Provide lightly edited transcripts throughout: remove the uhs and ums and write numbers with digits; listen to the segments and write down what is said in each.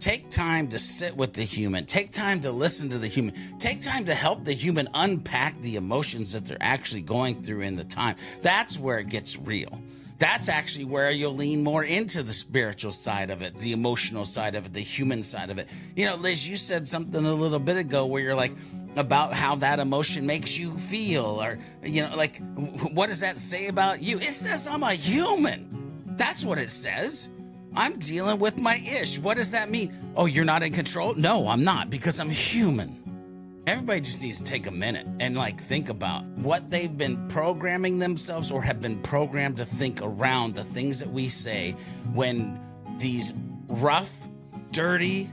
Take time to sit with the human. Take time to listen to the human. Take time to help the human unpack the emotions that they're actually going through in the time. That's where it gets real. That's actually where you'll lean more into the spiritual side of it, the emotional side of it, the human side of it. You know, Liz, you said something a little bit ago where you're like, about how that emotion makes you feel, or, you know, like, what does that say about you? It says I'm a human. That's what it says. I'm dealing with my ish. What does that mean? Oh, you're not in control? No, I'm not, because I'm human. Everybody just needs to take a minute and think about what they've been programming themselves or have been programmed to think around the things that we say when these rough, dirty,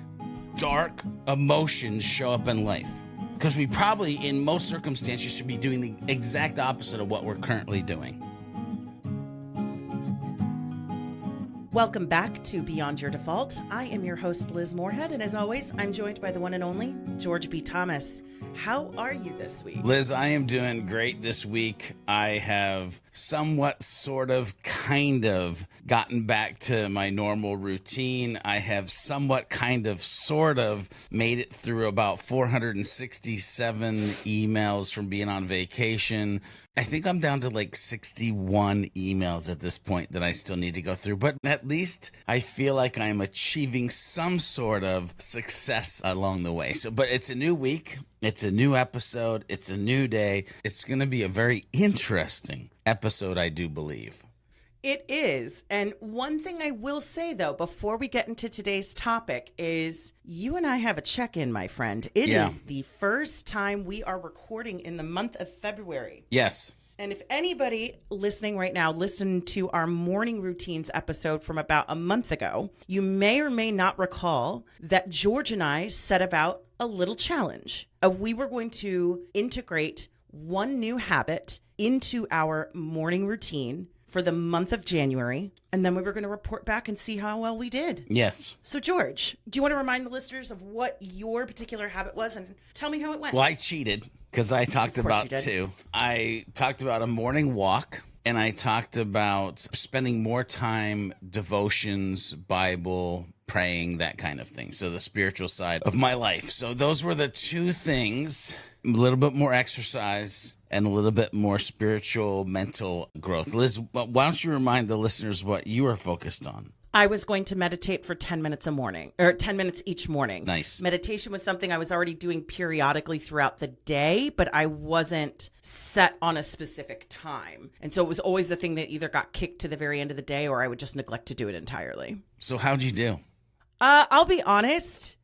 dark emotions show up in life. Because we probably, in most circumstances, should be doing the exact opposite of what we're currently doing. Welcome back to Beyond Your Default. I am your host, Liz Moorhead, and as always, I'm joined by the one and only George B. Thomas. How are you this week? Liz, I am doing great this week. I have somewhat, sort of, kind of gotten back to my normal routine. I have somewhat, kind of, sort of made it through about 467 emails from being on vacation. I think I'm down to 61 emails at this point that I still need to go through, but at least I feel like I'm achieving some sort of success along the way. But it's a new week. It's a new episode. It's a new day. It's going to be a very interesting episode, I do believe. It is. And one thing I will say, though, before we get into today's topic is you and I have a check-in, my friend. It is the first time we are recording in the month of February. Yes. And if anybody listening right now listened to our morning routines episode from about a month ago, you may or may not recall that George and I set about a little challenge. We were going to integrate one new habit into our morning routine for the month of January, and then we were going to report back and see how well we did. Yes. So, George, do you want to remind the listeners of what your particular habit was and tell me how it went? Well, I cheated because I talked about two. I talked about a morning walk, and I talked about spending more time, devotions, Bible, praying, that kind of thing. So the spiritual side of my life. So those were the two things. A little bit more exercise and a little bit more spiritual, mental growth. Liz, why don't you remind the listeners what you are focused on? I was going to meditate for 10 minutes a morning, or 10 minutes each morning. Nice. Meditation was something I was already doing periodically throughout the day, but I wasn't set on a specific time. And so it was always the thing that either got kicked to the very end of the day or I would just neglect to do it entirely. So how'd you do? I'll be honest,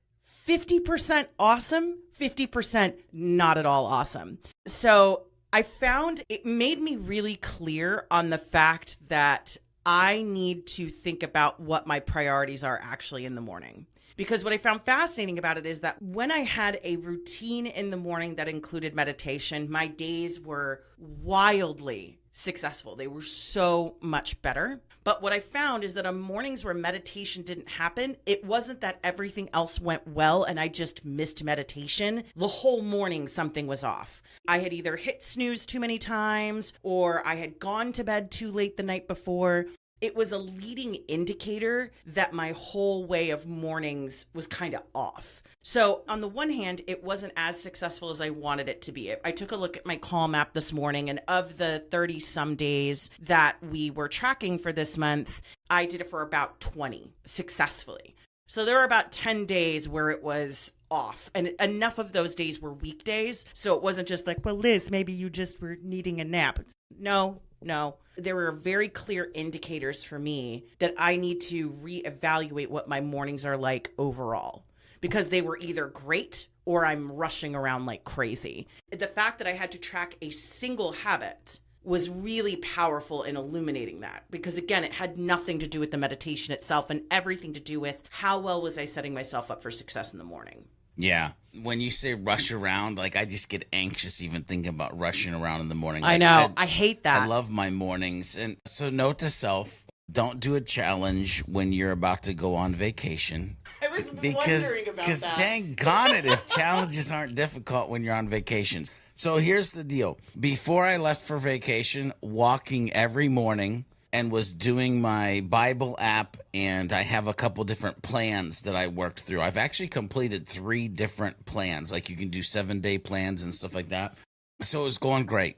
50% awesome, 50% not at all awesome. So I found it made me really clear on the fact that I need to think about what my priorities are actually in the morning. Because what I found fascinating about it is that when I had a routine in the morning that included meditation, my days were wildly successful. They were so much better. But what I found is that on mornings where meditation didn't happen, it wasn't that everything else went well and I just missed meditation. The whole morning, something was off. I had either hit snooze too many times or I had gone to bed too late the night before. It was a leading indicator that my whole way of mornings was kind of off. So on the one hand, it wasn't as successful as I wanted it to be. I took a look at my Calm app this morning, and of the 30 some days that we were tracking for this month, I did it for about 20 successfully. So there were about 10 days where it was off, and enough of those days were weekdays. So it wasn't just like, well, Liz, maybe you just were needing a nap. No. There were very clear indicators for me that I need to reevaluate what my mornings are like overall, because they were either great or I'm rushing around like crazy. The fact that I had to track a single habit was really powerful in illuminating that, because again, it had nothing to do with the meditation itself and everything to do with how well was I setting myself up for success in the morning. Yeah. When you say rush around, I just get anxious even thinking about rushing around in the morning. I know. I hate that. I love my mornings. And so note to self, don't do a challenge when you're about to go on vacation. I was wondering about that. Because dang it, if challenges aren't difficult when you're on vacations. So here's the deal. Before I left for vacation, walking every morning and was doing my Bible app, and I have a couple different plans that I worked through. I've actually completed 3 different plans. Like you can do 7-day plans and stuff like that. So it was going great.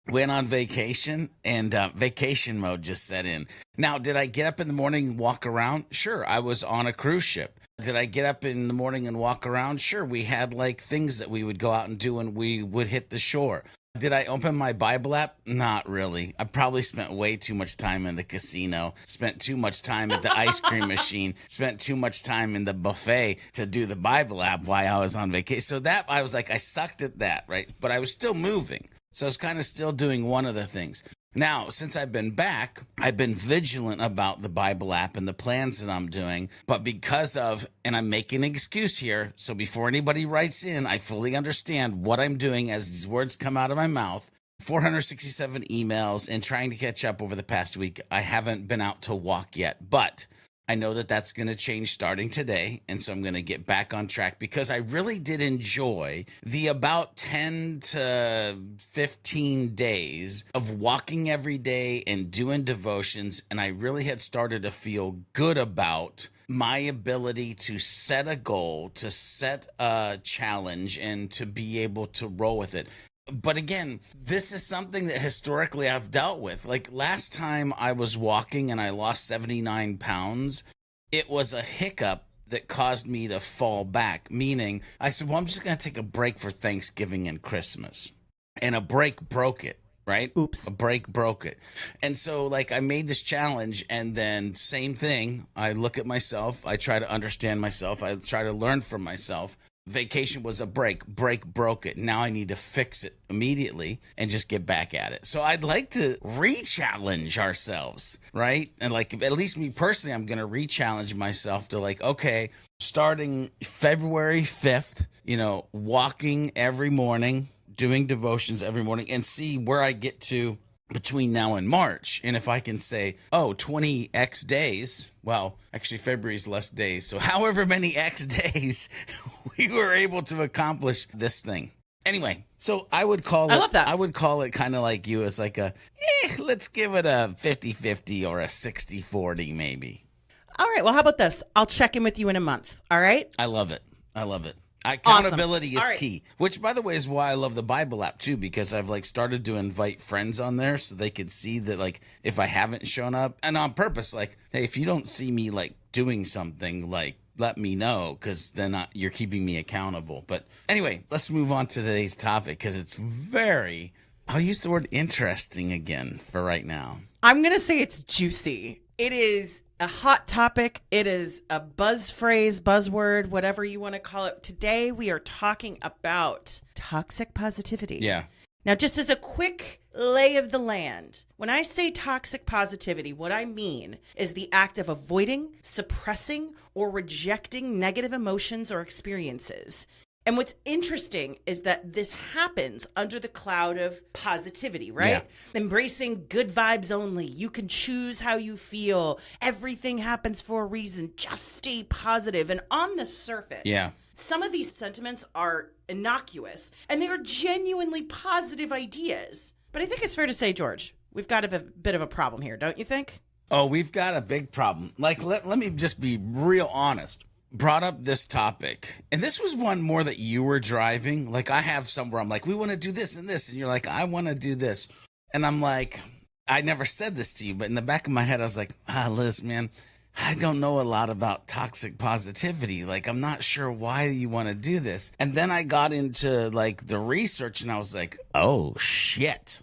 Went on vacation, and vacation mode just set in. Now, did I get up in the morning and walk around? Sure, I was on a cruise ship. Did I get up in the morning and walk around? Sure, we had like things that we would go out and do when we would hit the shore. Did I open my Bible app? Not really. I probably spent way too much time in the casino, spent too much time at the ice cream machine, spent too much time in the buffet to do the Bible app while I was on vacation. So that, I was like, I sucked at that, right? But I was still moving. So I was kind of still doing one of the things. Now, since I've been back, I've been vigilant about the Bible app and the plans that I'm doing. But because of, and I'm making an excuse here, so before anybody writes in, I fully understand what I'm doing as these words come out of my mouth. 467 emails and trying to catch up over the past week. I haven't been out to walk yet, but I know that that's going to change starting today, and so I'm going to get back on track because I really did enjoy the about 10 to 15 days of walking every day and doing devotions, and I really had started to feel good about my ability to set a goal, to set a challenge, and to be able to roll with it. But again, this is something that historically I've dealt with. Like last time I was walking and I lost 79 pounds, it was a hiccup that caused me to fall back. Meaning I said, well, I'm just going to take a break for Thanksgiving and Christmas. And a break broke it, right? Oops. A break broke it. And so like I made this challenge, and then same thing. I look at myself. I try to understand myself. I try to learn from myself. Vacation was a break broke it. Now I need to fix it immediately and just get back at it. So I'd like to re-challenge ourselves, right? And like, at least me personally, I'm going to re-challenge myself to like, okay, starting February 5th, walking every morning, doing devotions every morning, and see where I get to between now and March. And if I can say, 20x days, well, actually February's less days. So however many X days we were able to accomplish this thing. Anyway, so I would call it, I love that. I would call it kind of like you as like let's give it a 50-50 or a 60-40 maybe. All right. Well, how about this? I'll check in with you in a month. All right. I love it. Accountability Awesome. is All right. key, which by the way is why I love the Bible app too, because I've like started to invite friends on there so they could see that like if I haven't shown up, and on purpose, like, hey, if you don't see me like doing something, like let me know, because then you're keeping me accountable. But anyway, let's move on to today's topic because it's I'll use the word interesting again for right now. I'm going to say it's juicy. It is a hot topic. It is a buzz phrase, buzzword, whatever you want to call it. Today, we are talking about toxic positivity. Yeah. Now, just as a quick lay of the land, when I say toxic positivity, what I mean is the act of avoiding, suppressing, or rejecting negative emotions or experiences. And what's interesting is that this happens under the cloud of positivity, right? Yeah. Embracing good vibes only. You can choose how you feel. Everything happens for a reason. Just stay positive. And on the surface, some of these sentiments are innocuous and they are genuinely positive ideas. But I think it's fair to say, George, we've got a bit of a problem here, don't you think? Oh, we've got a big problem. Like, let me just be real honest. Brought up this topic, and this was one more that you were driving. Like I have somewhere I'm like, we want to do this and this, and you're like, I want to do this, and I'm like, I never said this to you, but in the back of my head I was like, Liz, man, I don't know a lot about toxic positivity. Like, I'm not sure why you want to do this. And then I got into like the research, and I was like, oh shit.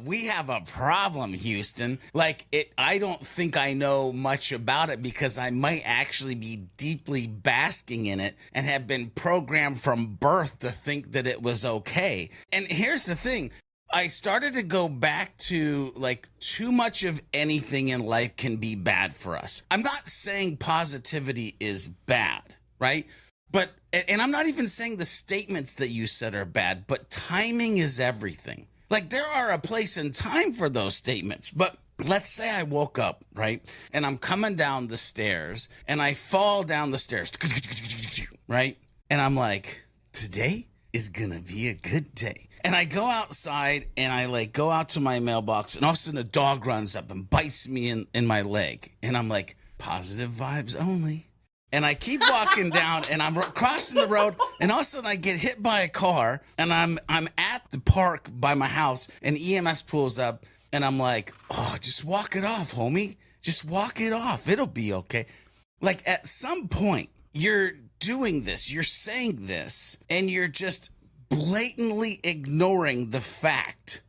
We have a problem, Houston. Like, I don't think I know much about it because I might actually be deeply basking in it and have been programmed from birth to think that it was okay. And here's the thing. I started to go back to like too much of anything in life can be bad for us. I'm not saying positivity is bad, right? But, and I'm not even saying the statements that you said are bad, but timing is everything. Like, there are a place and time for those statements. But let's say I woke up, right? And I'm coming down the stairs and I fall down the stairs, right? And I'm like, today is gonna be a good day. And I go outside and I like go out to my mailbox, and all of a sudden a dog runs up and bites me in my leg. And I'm like, positive vibes only. And I keep walking down, and I'm crossing the road, and all of a sudden I get hit by a car, and I'm at the park by my house, and EMS pulls up, and I'm like, oh, just walk it off, homie. Just walk it off. It'll be okay. Like, at some point, you're doing this, you're saying this, and you're just blatantly ignoring the fact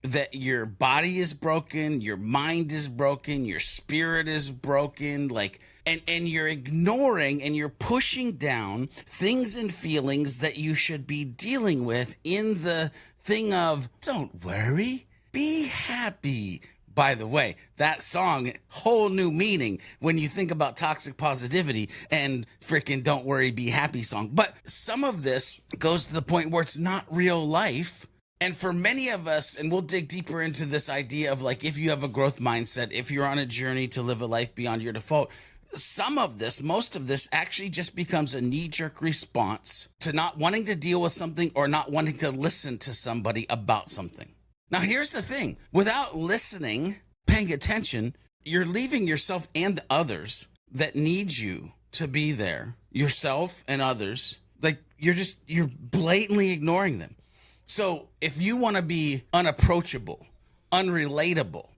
that your body is broken, your mind is broken, your spirit is broken, like, and you're ignoring and you're pushing down things and feelings that you should be dealing with in the thing of, don't worry, be happy. By the way, that song, whole new meaning when you think about toxic positivity and freaking don't worry, be happy song. But some of this goes to the point where it's not real life. And for many of us, and we'll dig deeper into this idea of like, if you have a growth mindset, if you're on a journey to live a life beyond your default, some of this, most of this actually just becomes a knee-jerk response to not wanting to deal with something or not wanting to listen to somebody about something. Now, here's the thing. Without listening, paying attention, you're leaving yourself and others that need you to be there, yourself and others, like you're blatantly ignoring them. So if you want to be unapproachable, unrelatable,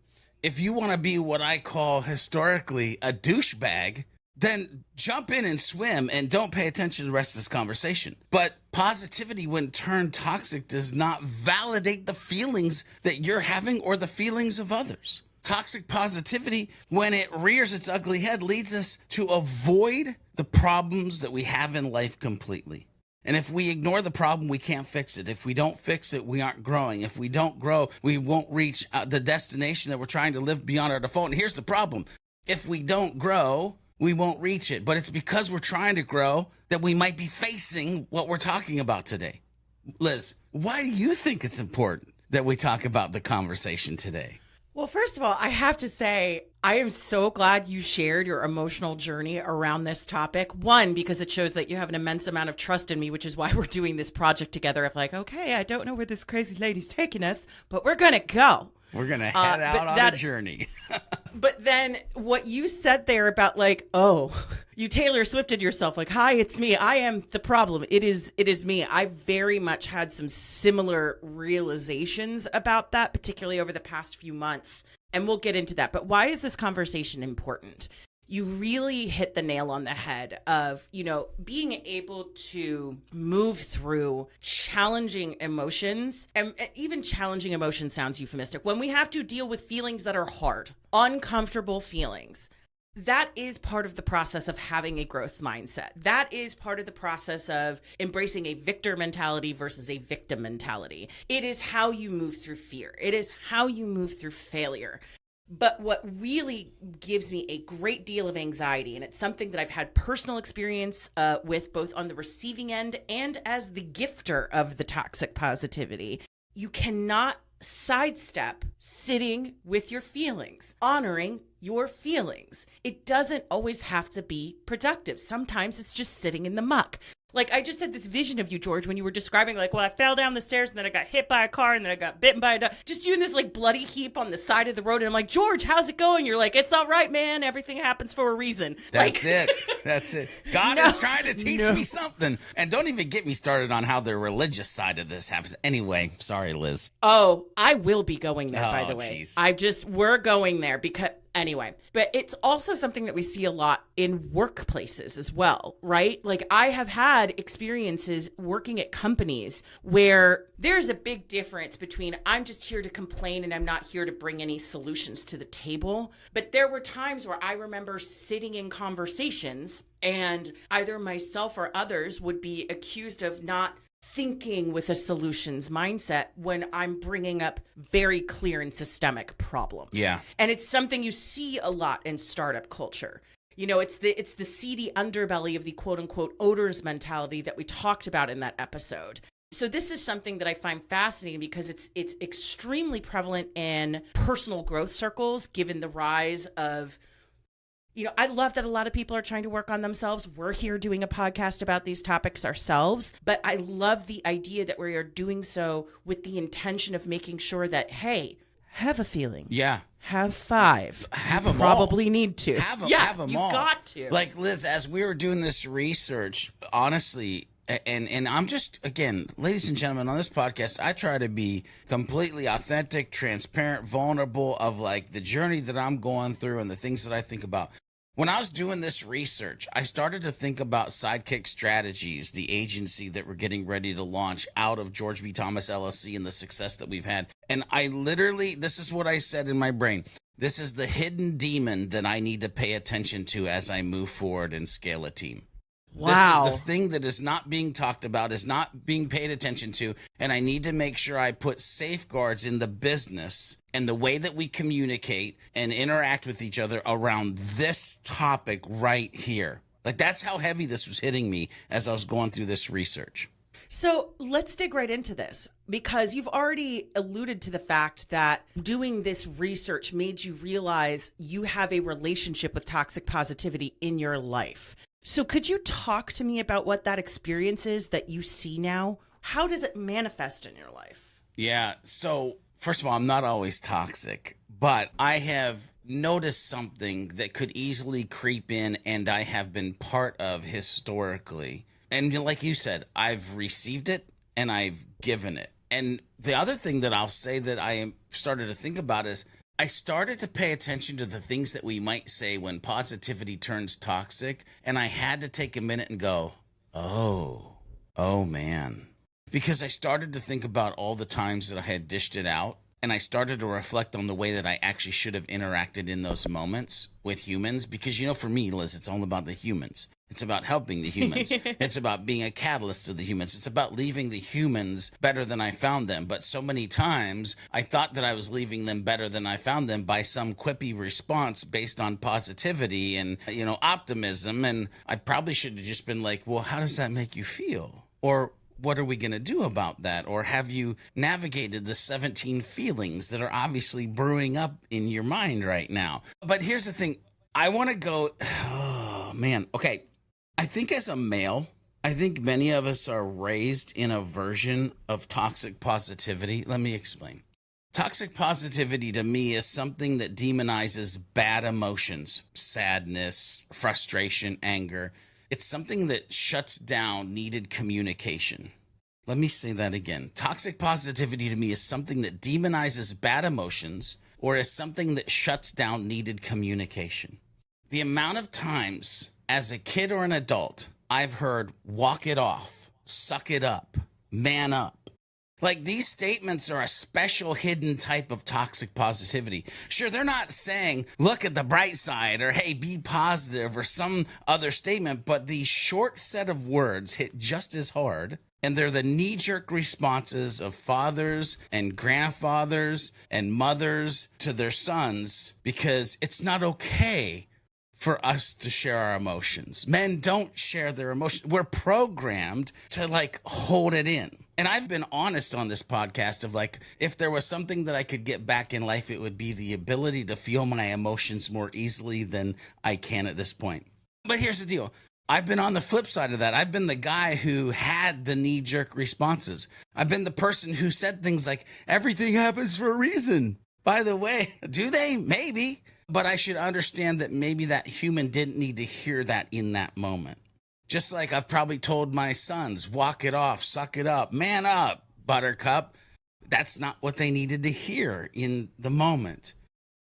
if you want to be what I call historically a douchebag, then jump in and swim and don't pay attention to the rest of this conversation. But positivity, when turned toxic, does not validate the feelings that you're having or the feelings of others. Toxic positivity, when it rears its ugly head, leads us to avoid the problems that we have in life completely. And if we ignore the problem, we can't fix it. If we don't fix it, we aren't growing. If we don't grow, we won't reach the destination that we're trying to live beyond our default. And here's the problem. If we don't grow, we won't reach it. But it's because we're trying to grow that we might be facing what we're talking about today. Liz, why do you think it's important that we talk about the conversation today? Well, first of all, I have to say, I am so glad you shared your emotional journey around this topic. One, because it shows that you have an immense amount of trust in me, which is why we're doing this project together of like, okay, I don't know where this crazy lady's taking us, but we're going to go. We're going to head out on a journey. But then what you said there about like, oh, you Taylor Swifted yourself like, hi, it's me. I am the problem. It is me. I very much had some similar realizations about that, particularly over the past few months. And we'll get into that. But why is this conversation important? You really hit the nail on the head of, being able to move through challenging emotions. And even challenging emotions sounds euphemistic. When we have to deal with feelings that are hard, uncomfortable feelings, that is part of the process of having a growth mindset. That is part of the process of embracing a victor mentality versus a victim mentality. It is how you move through fear. It is how you move through failure. But what really gives me a great deal of anxiety, and it's something that I've had personal experience with both on the receiving end and as the gifter of the toxic positivity, you cannot sidestep sitting with your feelings, honoring your feelings. It doesn't always have to be productive. Sometimes it's just sitting in the muck. Like, I just had this vision of you, George, when you were describing, like, well, I fell down the stairs and then I got hit by a car and then I got bitten by a dog. Just you in this, like, bloody heap on the side of the road. And I'm like, George, how's it going? You're like, it's all right, man. Everything happens for a reason. That's it. That's it. God is trying to teach me something. And don't even get me started on how the religious side of this happens. Anyway, sorry, Liz. Oh, I will be going there, by the way. Geez. We're going there because... Anyway, but it's also something that we see a lot in workplaces as well, right? Like, I have had experiences working at companies where there's a big difference between I'm just here to complain and I'm not here to bring any solutions to the table. But there were times where I remember sitting in conversations and either myself or others would be accused of not thinking with a solutions mindset when I'm bringing up very clear and systemic problems. Yeah. And it's something you see a lot in startup culture. It's the seedy underbelly of the quote unquote odors mentality that we talked about in that episode. So this is something that I find fascinating because it's extremely prevalent in personal growth circles, given the rise of I love that a lot of people are trying to work on themselves. We're here doing a podcast about these topics ourselves, but I love the idea that we are doing so with the intention of making sure that, hey, have a feeling. Yeah. Have 5. Have them probably all. need to. Have them you all. Got to. Like, Liz, as we were doing this research, honestly, and I'm just, again, ladies and gentlemen, on this podcast, I try to be completely authentic, transparent, vulnerable of like the journey that I'm going through and the things that I think about. When I was doing this research, I started to think about Sidekick Strategies, the agency that we're getting ready to launch out of George B. Thomas LLC and the success that we've had. And I literally, this is what I said in my brain. This is the hidden demon that I need to pay attention to as I move forward and scale a team. Wow. This is the thing that is not being talked about, is not being paid attention to, and I need to make sure I put safeguards in the business and the way that we communicate and interact with each other around this topic right here. Like, that's how heavy this was hitting me as I was going through this research. So let's dig right into this, because you've already alluded to the fact that doing this research made you realize you have a relationship with toxic positivity in your life. So could you talk to me about what that experience is that you see now? How does it manifest in your life? Yeah. So first of all, I'm not always toxic, but I have noticed something that could easily creep in and I have been part of historically. And like you said, I've received it and I've given it. And the other thing that I'll say that I started to think about is I started to pay attention to the things that we might say when positivity turns toxic. And I had to take a minute and go, oh man. Because I started to think about all the times that I had dished it out. And I started to reflect on the way that I actually should have interacted in those moments with humans. Because, for me, Liz, it's all about the humans. It's about helping the humans. It's about being a catalyst to the humans. It's about leaving the humans better than I found them. But so many times I thought that I was leaving them better than I found them by some quippy response based on positivity and, optimism. And I probably should have just been like, well, how does that make you feel? Or what are we going to do about that? Or have you navigated the 17 feelings that are obviously brewing up in your mind right now? But here's the thing. I want to go, oh, man. Okay. I think as a male, I think many of us are raised in a version of toxic positivity. Let me explain. Toxic positivity to me is something that demonizes bad emotions, sadness, frustration, anger. It's something that shuts down needed communication. Let me say that again. Toxic positivity to me is something that demonizes bad emotions or is something that shuts down needed communication. The amount of times as a kid or an adult, I've heard walk it off, suck it up, man up. Like, these statements are a special hidden type of toxic positivity. Sure, they're not saying, look at the bright side or, hey, be positive or some other statement, but these short set of words hit just as hard. And they're the knee-jerk responses of fathers and grandfathers and mothers to their sons because it's not okay for us to share our emotions. Men don't share their emotions. We're programmed to hold it in. And I've been honest on this podcast of if there was something that I could get back in life, it would be the ability to feel my emotions more easily than I can at this point. But here's the deal. I've been on the flip side of that. I've been the guy who had the knee-jerk responses. I've been the person who said things like, everything happens for a reason. By the way, do they? Maybe. But I should understand that maybe that human didn't need to hear that in that moment. Just like I've probably told my sons, walk it off, suck it up, man up, buttercup. That's not what they needed to hear in the moment.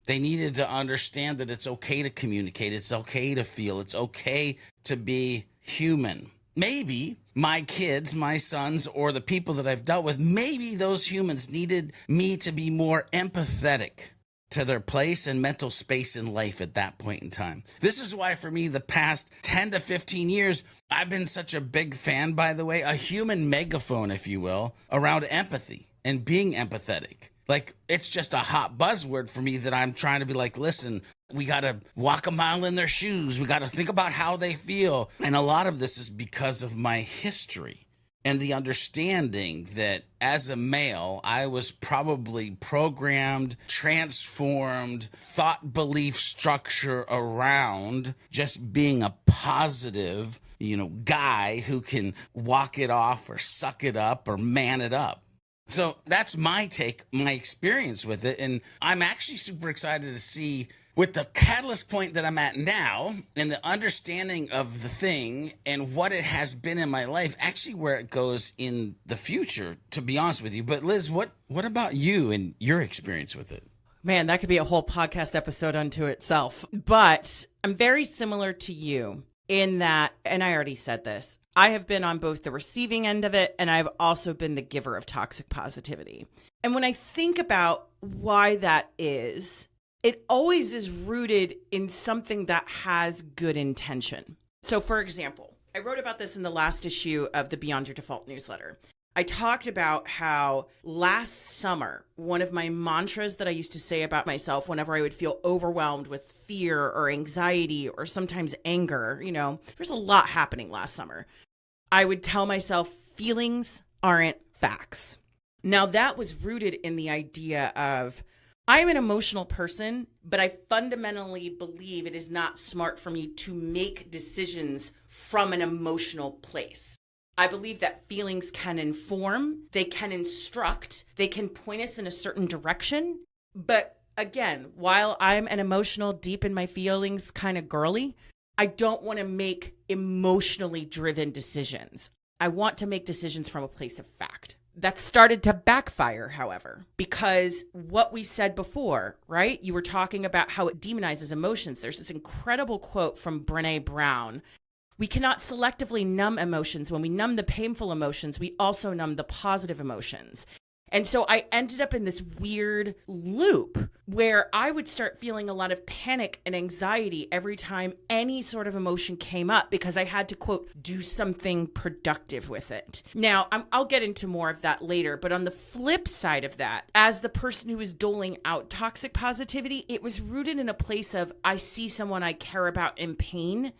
They needed to understand that it's okay to communicate. It's okay to feel. It's okay to be human. Maybe my kids, my sons, or the people that I've dealt with, maybe those humans needed me to be more empathetic to their place and mental space in life at that point in time. This is why, for me, the past 10 to 15 years, I've been such a big fan, by the way, a human megaphone, if you will, around empathy and being empathetic. It's just a hot buzzword for me that I'm trying to be listen, we got to walk a mile in their shoes. We got to think about how they feel. And a lot of this is because of my history. and the understanding that as a male, I was probably programmed, transformed, thought belief structure around just being a positive, guy who can walk it off or suck it up or man it up. So that's my take, my experience with it. And I'm actually super excited to see with the catalyst point that I'm at now and the understanding of the thing and what it has been in my life, actually where it goes in the future, to be honest with you. But Liz, what about you and your experience with it? Man, that could be a whole podcast episode unto itself. But I'm very similar to you in that, and I already said this, I have been on both the receiving end of it, and I've also been the giver of toxic positivity. And when I think about why that is, it always is rooted in something that has good intention. So for example, I wrote about this in the last issue of the Beyond Your Default newsletter. I talked about how last summer, one of my mantras that I used to say about myself whenever I would feel overwhelmed with fear or anxiety or sometimes anger, there's a lot happening last summer. I would tell myself feelings aren't facts. Now that was rooted in the idea of I'm an emotional person, but I fundamentally believe it is not smart for me to make decisions from an emotional place. I believe that feelings can inform, they can instruct, they can point us in a certain direction. But again, while I'm an emotional, deep in my feelings kind of girly, I don't want to make emotionally driven decisions. I want to make decisions from a place of fact. That started to backfire, however, because what we said before, right? You were talking about how it demonizes emotions. There's this incredible quote from Brené Brown. We cannot selectively numb emotions. When we numb the painful emotions, we also numb the positive emotions. And so I ended up in this weird loop where I would start feeling a lot of panic and anxiety every time any sort of emotion came up because I had to, quote, do something productive with it. Now, I'll get into more of that later, but on the flip side of that, as the person who is doling out toxic positivity, it was rooted in a place of I see someone I care about in pain.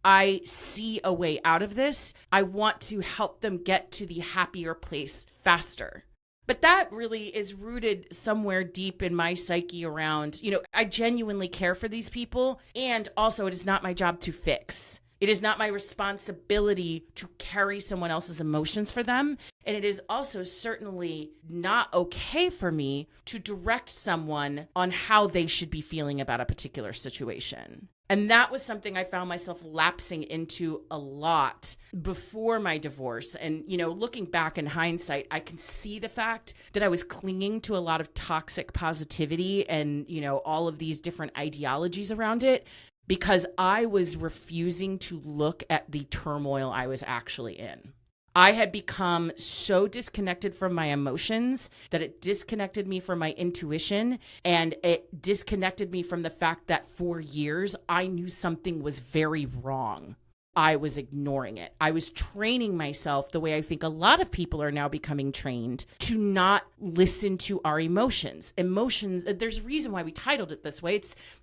I see a way out of this. I want to help them get to the happier place faster. But that really is rooted somewhere deep in my psyche around, I genuinely care for these people. And also, it is not my job to fix. It is not my responsibility to carry someone else's emotions for them. And it is also certainly not okay for me to direct someone on how they should be feeling about a particular situation. And that was something I found myself lapsing into a lot before my divorce. And, looking back in hindsight, I can see the fact that I was clinging to a lot of toxic positivity and, all of these different ideologies around it because I was refusing to look at the turmoil I was actually in. I had become so disconnected from my emotions that it disconnected me from my intuition, and it disconnected me from the fact that for years I knew something was very wrong. I was ignoring it. I was training myself the way I think a lot of people are now becoming trained to not listen to our emotions. Emotions, there's a reason why we titled it this way.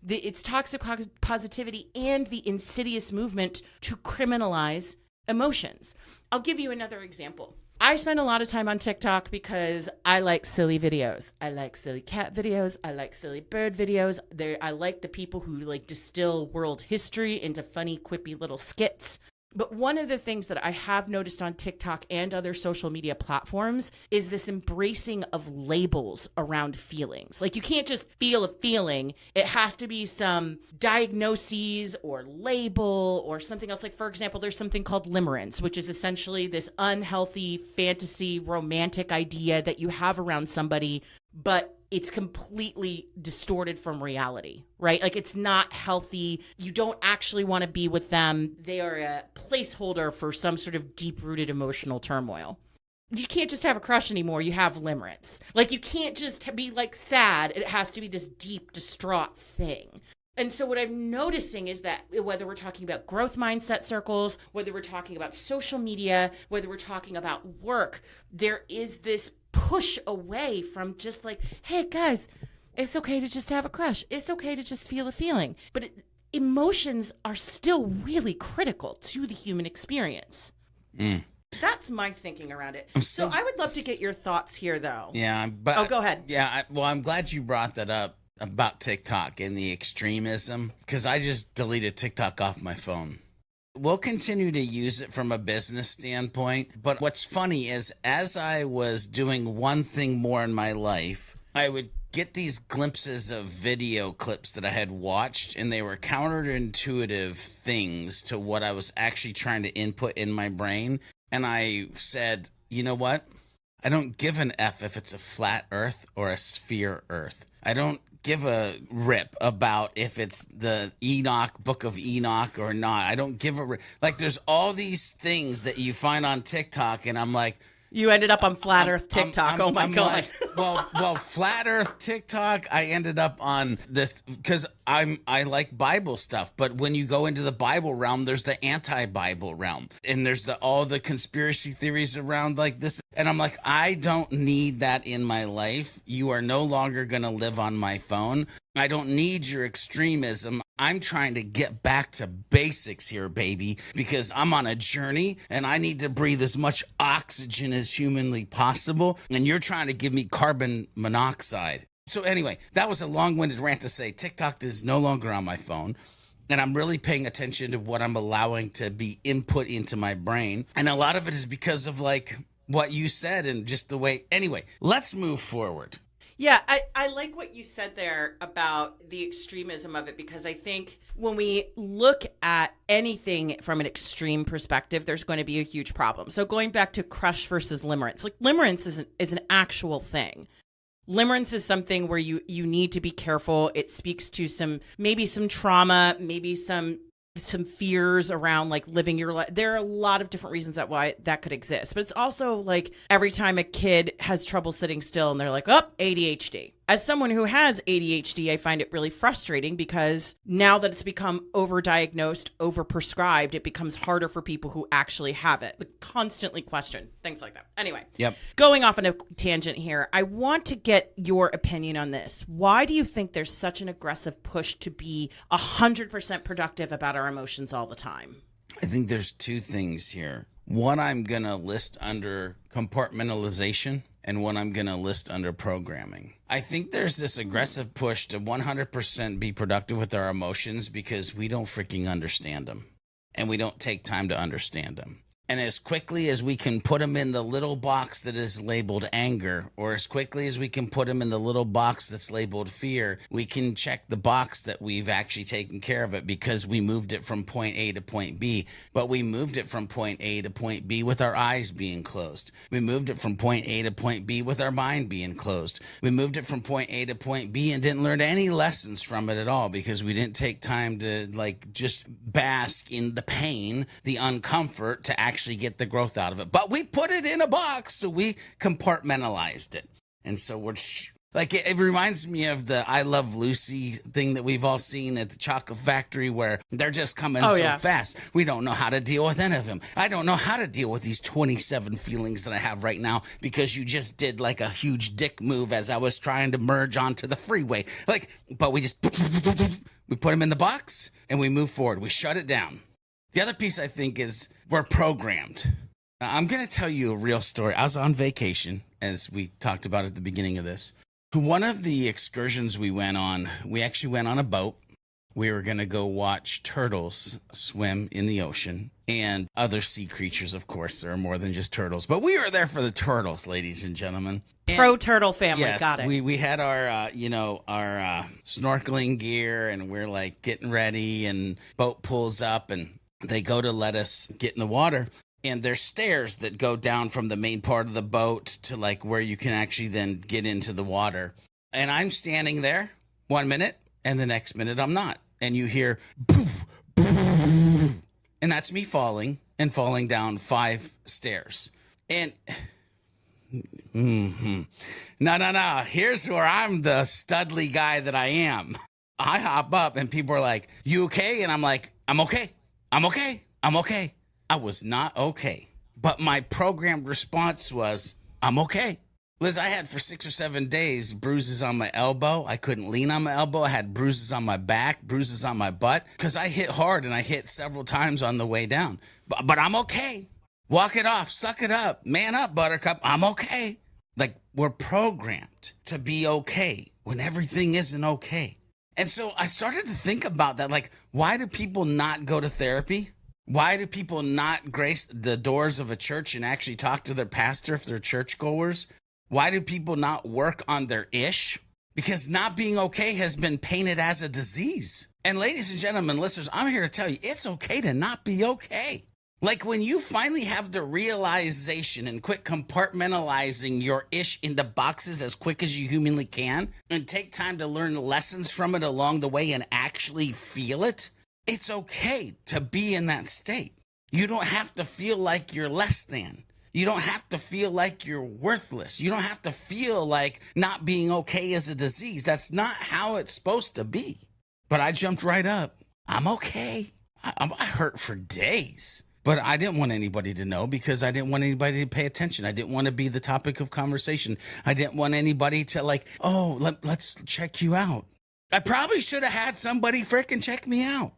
It's toxic positivity and the insidious movement to criminalize emotions. I'll give you another example. I spend a lot of time on TikTok because I like silly videos. I like silly cat videos. I like silly bird videos. I like the people who distill world history into funny, quippy little skits. But one of the things that I have noticed on TikTok and other social media platforms is this embracing of labels around feelings. You can't just feel a feeling. It has to be some diagnoses or label or something else. For example, there's something called limerence, which is essentially this unhealthy fantasy romantic idea that you have around somebody, but it's completely distorted from reality, right? It's not healthy. You don't actually want to be with them. They are a placeholder for some sort of deep-rooted emotional turmoil. You can't just have a crush anymore. You have limerence. You can't just be sad. It has to be this deep, distraught thing. And so what I'm noticing is that whether we're talking about growth mindset circles, whether we're talking about social media, whether we're talking about work, there is this push away from just hey guys, it's okay to just have a crush. It's okay to just feel a feeling. But emotions are still really critical to the human experience. That's my thinking around it. So I would love to get your thoughts here, though. Yeah, but go ahead. Yeah, well, I'm glad you brought that up about TikTok and the extremism, because I just deleted TikTok off my phone. We'll continue to use it from a business standpoint, but what's funny is as I was doing one thing more in my life, I would get these glimpses of video clips that I had watched, and they were counterintuitive things to what I was actually trying to input in my brain. And I said, you know what? I don't give an F if it's a flat earth or a sphere earth. I don't give a rip about if it's the Book of Enoch or not. I don't give a rip. Like, there's all these things that you find on TikTok, and I'm like, you ended up on flat Earth TikTok. Oh my God. Like, well, flat Earth TikTok. I ended up on this because I like Bible stuff. But when you go into the Bible realm, there's the anti-Bible realm, and there's all the conspiracy theories around like this. And I'm like, I don't need that in my life. You are no longer gonna live on my phone. I don't need your extremism. I'm trying to get back to basics here, baby, because I'm on a journey and I need to breathe as much oxygen as humanly possible. And you're trying to give me carbon monoxide. So anyway, that was a long-winded rant to say TikTok is no longer on my phone. And I'm really paying attention to what I'm allowing to be input into my brain. And a lot of it is because of like what you said and just the way. Anyway, let's move forward. Yeah, I like what you said there about the extremism of it, because I think when we look at anything from an extreme perspective, there's going to be a huge problem. So going back to crush versus limerence, like limerence is an actual thing. Limerence is something where you need to be careful. It speaks to maybe some trauma, maybe some fears around like living your life. There are a lot of different reasons why that could exist. But it's also like every time a kid has trouble sitting still and they're like, oh, ADHD. As someone who has ADHD, I find it really frustrating because now that it's become overdiagnosed, overprescribed, it becomes harder for people who actually have it. Constantly question things like that. Anyway, Going off on a tangent here, I want to get your opinion on this. Why do you think there's such an aggressive push to be 100% productive about our emotions all the time? I think there's two things here. One I'm going to list under compartmentalization, and one I'm going to list under programming. I think there's this aggressive push to 100% be productive with our emotions because we don't freaking understand them, and we don't take time to understand them. And as quickly as we can put them in the little box that is labeled anger, or as quickly as we can put them in the little box that's labeled fear, we can check the box that we've actually taken care of it because we moved it from point A to point B. But we moved it from point A to point B with our eyes being closed. We moved it from point A to point B with our mind being closed. We moved it from point A to point B and didn't learn any lessons from it at all because we didn't take time to like just bask in the pain, the uncomfort, to actually get the growth out of it. But we put it in a box, so we compartmentalized it. And so we're like, it reminds me of the I Love Lucy thing that we've all seen at the chocolate factory where they're just coming fast. We don't know how to deal with any of them. I don't know how to deal with these 27 feelings that I have right now because you just did like a huge dick move as I was trying to merge onto the freeway. Like, but we put them in the box and we move forward. We shut it down. The other piece I think is we're programmed. I'm going to tell you a real story. I was on vacation, as we talked about at the beginning of this. One of the excursions we went on, we actually went on a boat. We were going to go watch turtles swim in the ocean and other sea creatures, of course. There are more than just turtles. But we were there for the turtles, ladies and gentlemen. Pro turtle family, yes, got it. We had our, snorkeling gear, and we're like getting ready, and boat pulls up, and they go to let us get in the water. And there's stairs that go down from the main part of the boat to like where you can actually then get into the water. And I'm standing there 1 minute, and the next minute I'm not. And you hear poof, poof, and that's me falling down 5 stairs. And no. Here's where I'm the studly guy that I am. I hop up and people are like, "You okay?" And I'm like, I'm okay. I was not okay. But my programmed response was, I'm okay. Liz, I had for 6 or 7 days bruises on my elbow. I couldn't lean on my elbow. I had bruises on my back, bruises on my butt, because I hit hard and I hit several times on the way down. But I'm okay. Walk it off, suck it up, man up, buttercup, I'm okay. Like, we're programmed to be okay when everything isn't okay. And so I started to think about that. Like, why do people not go to therapy? Why do people not grace the doors of a church and actually talk to their pastor if they're churchgoers? Why do people not work on their ish? Because not being okay has been painted as a disease. And ladies and gentlemen, listeners, I'm here to tell you, it's okay to not be okay. Like when you finally have the realization and quit compartmentalizing your ish into boxes as quick as you humanly can and take time to learn lessons from it along the way and actually feel it, it's okay to be in that state. You don't have to feel like you're less than. You don't have to feel like you're worthless. You don't have to feel like not being okay is a disease. That's not how it's supposed to be. But I jumped right up. I'm okay. I hurt for days. But I didn't want anybody to know because I didn't want anybody to pay attention. I didn't want to be the topic of conversation. I didn't want anybody to like, oh, let's check you out. I probably should have had somebody freaking check me out.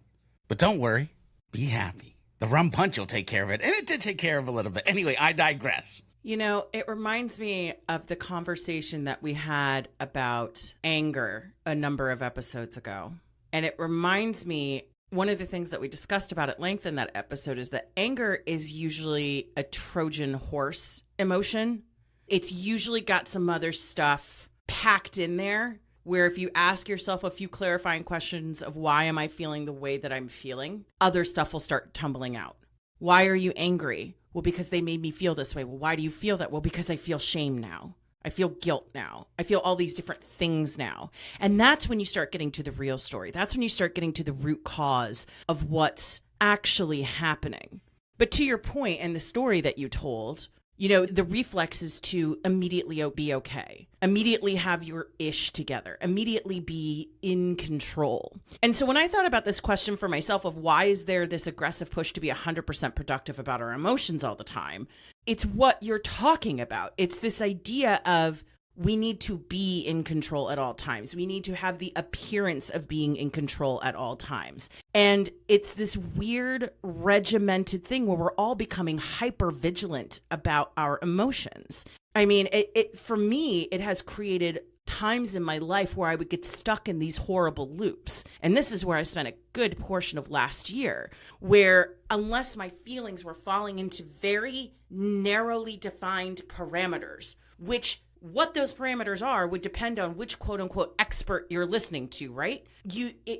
But don't worry. Be happy. The rum punch will take care of it. And it did take care of a little bit. Anyway, I digress. You know, it reminds me of the conversation that we had about anger a number of episodes ago. And it reminds me, one of the things that we discussed about at length in that episode is that anger is usually a Trojan horse emotion. It's usually got some other stuff packed in there where if you ask yourself a few clarifying questions of why am I feeling the way that I'm feeling, other stuff will start tumbling out. Why are you angry? Well, because they made me feel this way. Well, why do you feel that? Well, because I feel shame now. I feel guilt now. I feel all these different things now. And that's when you start getting to the real story. That's when you start getting to the root cause of what's actually happening. But to your point and the story that you told, you know, the reflex is to immediately be okay, immediately have your ish together, immediately be in control. And so when I thought about this question for myself of why is there this aggressive push to be 100% productive about our emotions all the time, it's what you're talking about. It's this idea of we need to be in control at all times. We need to have the appearance of being in control at all times. And it's this weird regimented thing where we're all becoming hyper vigilant about our emotions. I mean, for me, it has created times in my life where I would get stuck in these horrible loops. And this is where I spent a good portion of last year, where unless my feelings were falling into very narrowly defined parameters, which what those parameters are would depend on which quote unquote expert you're listening to, right?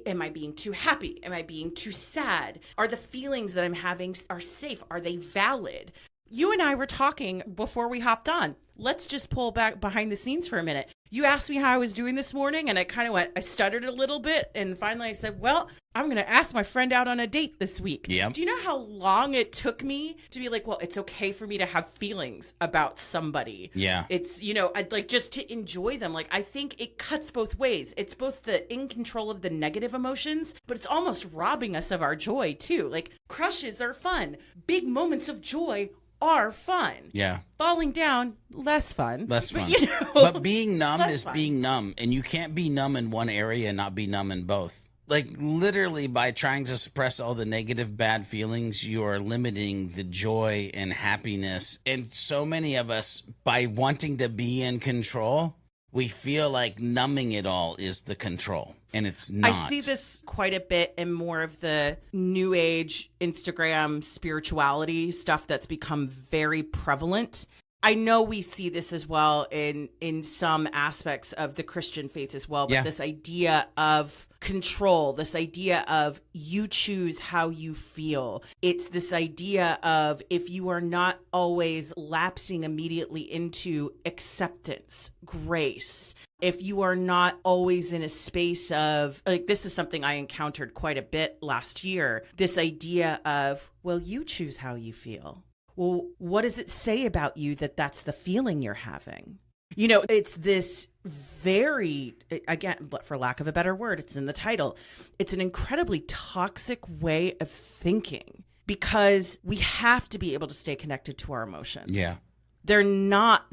Am I being too happy? Am I being too sad? Are the feelings that I'm having are safe? Are they valid? You and I were talking before we hopped on. Let's just pull back behind the scenes for a minute. You asked me how I was doing this morning, and I stuttered a little bit, and finally I said, well, I'm going to ask my friend out on a date this week. Yep. Do you know how long it took me to be like, well, it's okay for me to have feelings about somebody? Yeah. It's, I'd like just to enjoy them. Like, I think it cuts both ways. It's both the in control of the negative emotions, but it's almost robbing us of our joy too. Like, crushes are fun. Big moments of joy are fun. Yeah. Falling down, less fun. Less fun. But, but being numb is fun. being numb, and you can't be numb in one area and not be numb in both. Like, literally, by trying to suppress all the negative, bad feelings, you are limiting the joy and happiness. And so many of us, by wanting to be in control, we feel like numbing it all is the control. And it's not. I see this quite a bit in more of the new age Instagram spirituality stuff that's become very prevalent. I know we see this as well in some aspects of the Christian faith as well, but this idea of control, this idea of you choose how you feel. It's this idea of if you are not always lapsing immediately into acceptance, grace, if you are not always in a space of, like, this is something I encountered quite a bit last year, this idea of, well, you choose how you feel. Well, what does it say about you that that's the feeling you're having? It's this very, again, for lack of a better word, it's in the title. It's an incredibly toxic way of thinking because we have to be able to stay connected to our emotions. Yeah. They're not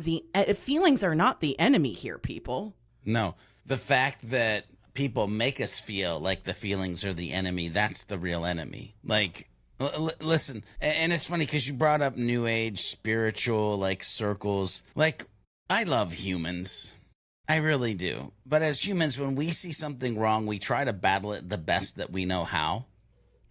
feelings are not the enemy here, people. No. The fact that people make us feel like the feelings are the enemy, that's the real enemy. Like, Listen, and it's funny because you brought up new age spiritual like circles. Like, I love humans. I really do. But as humans, when we see something wrong, we try to battle it the best that we know how.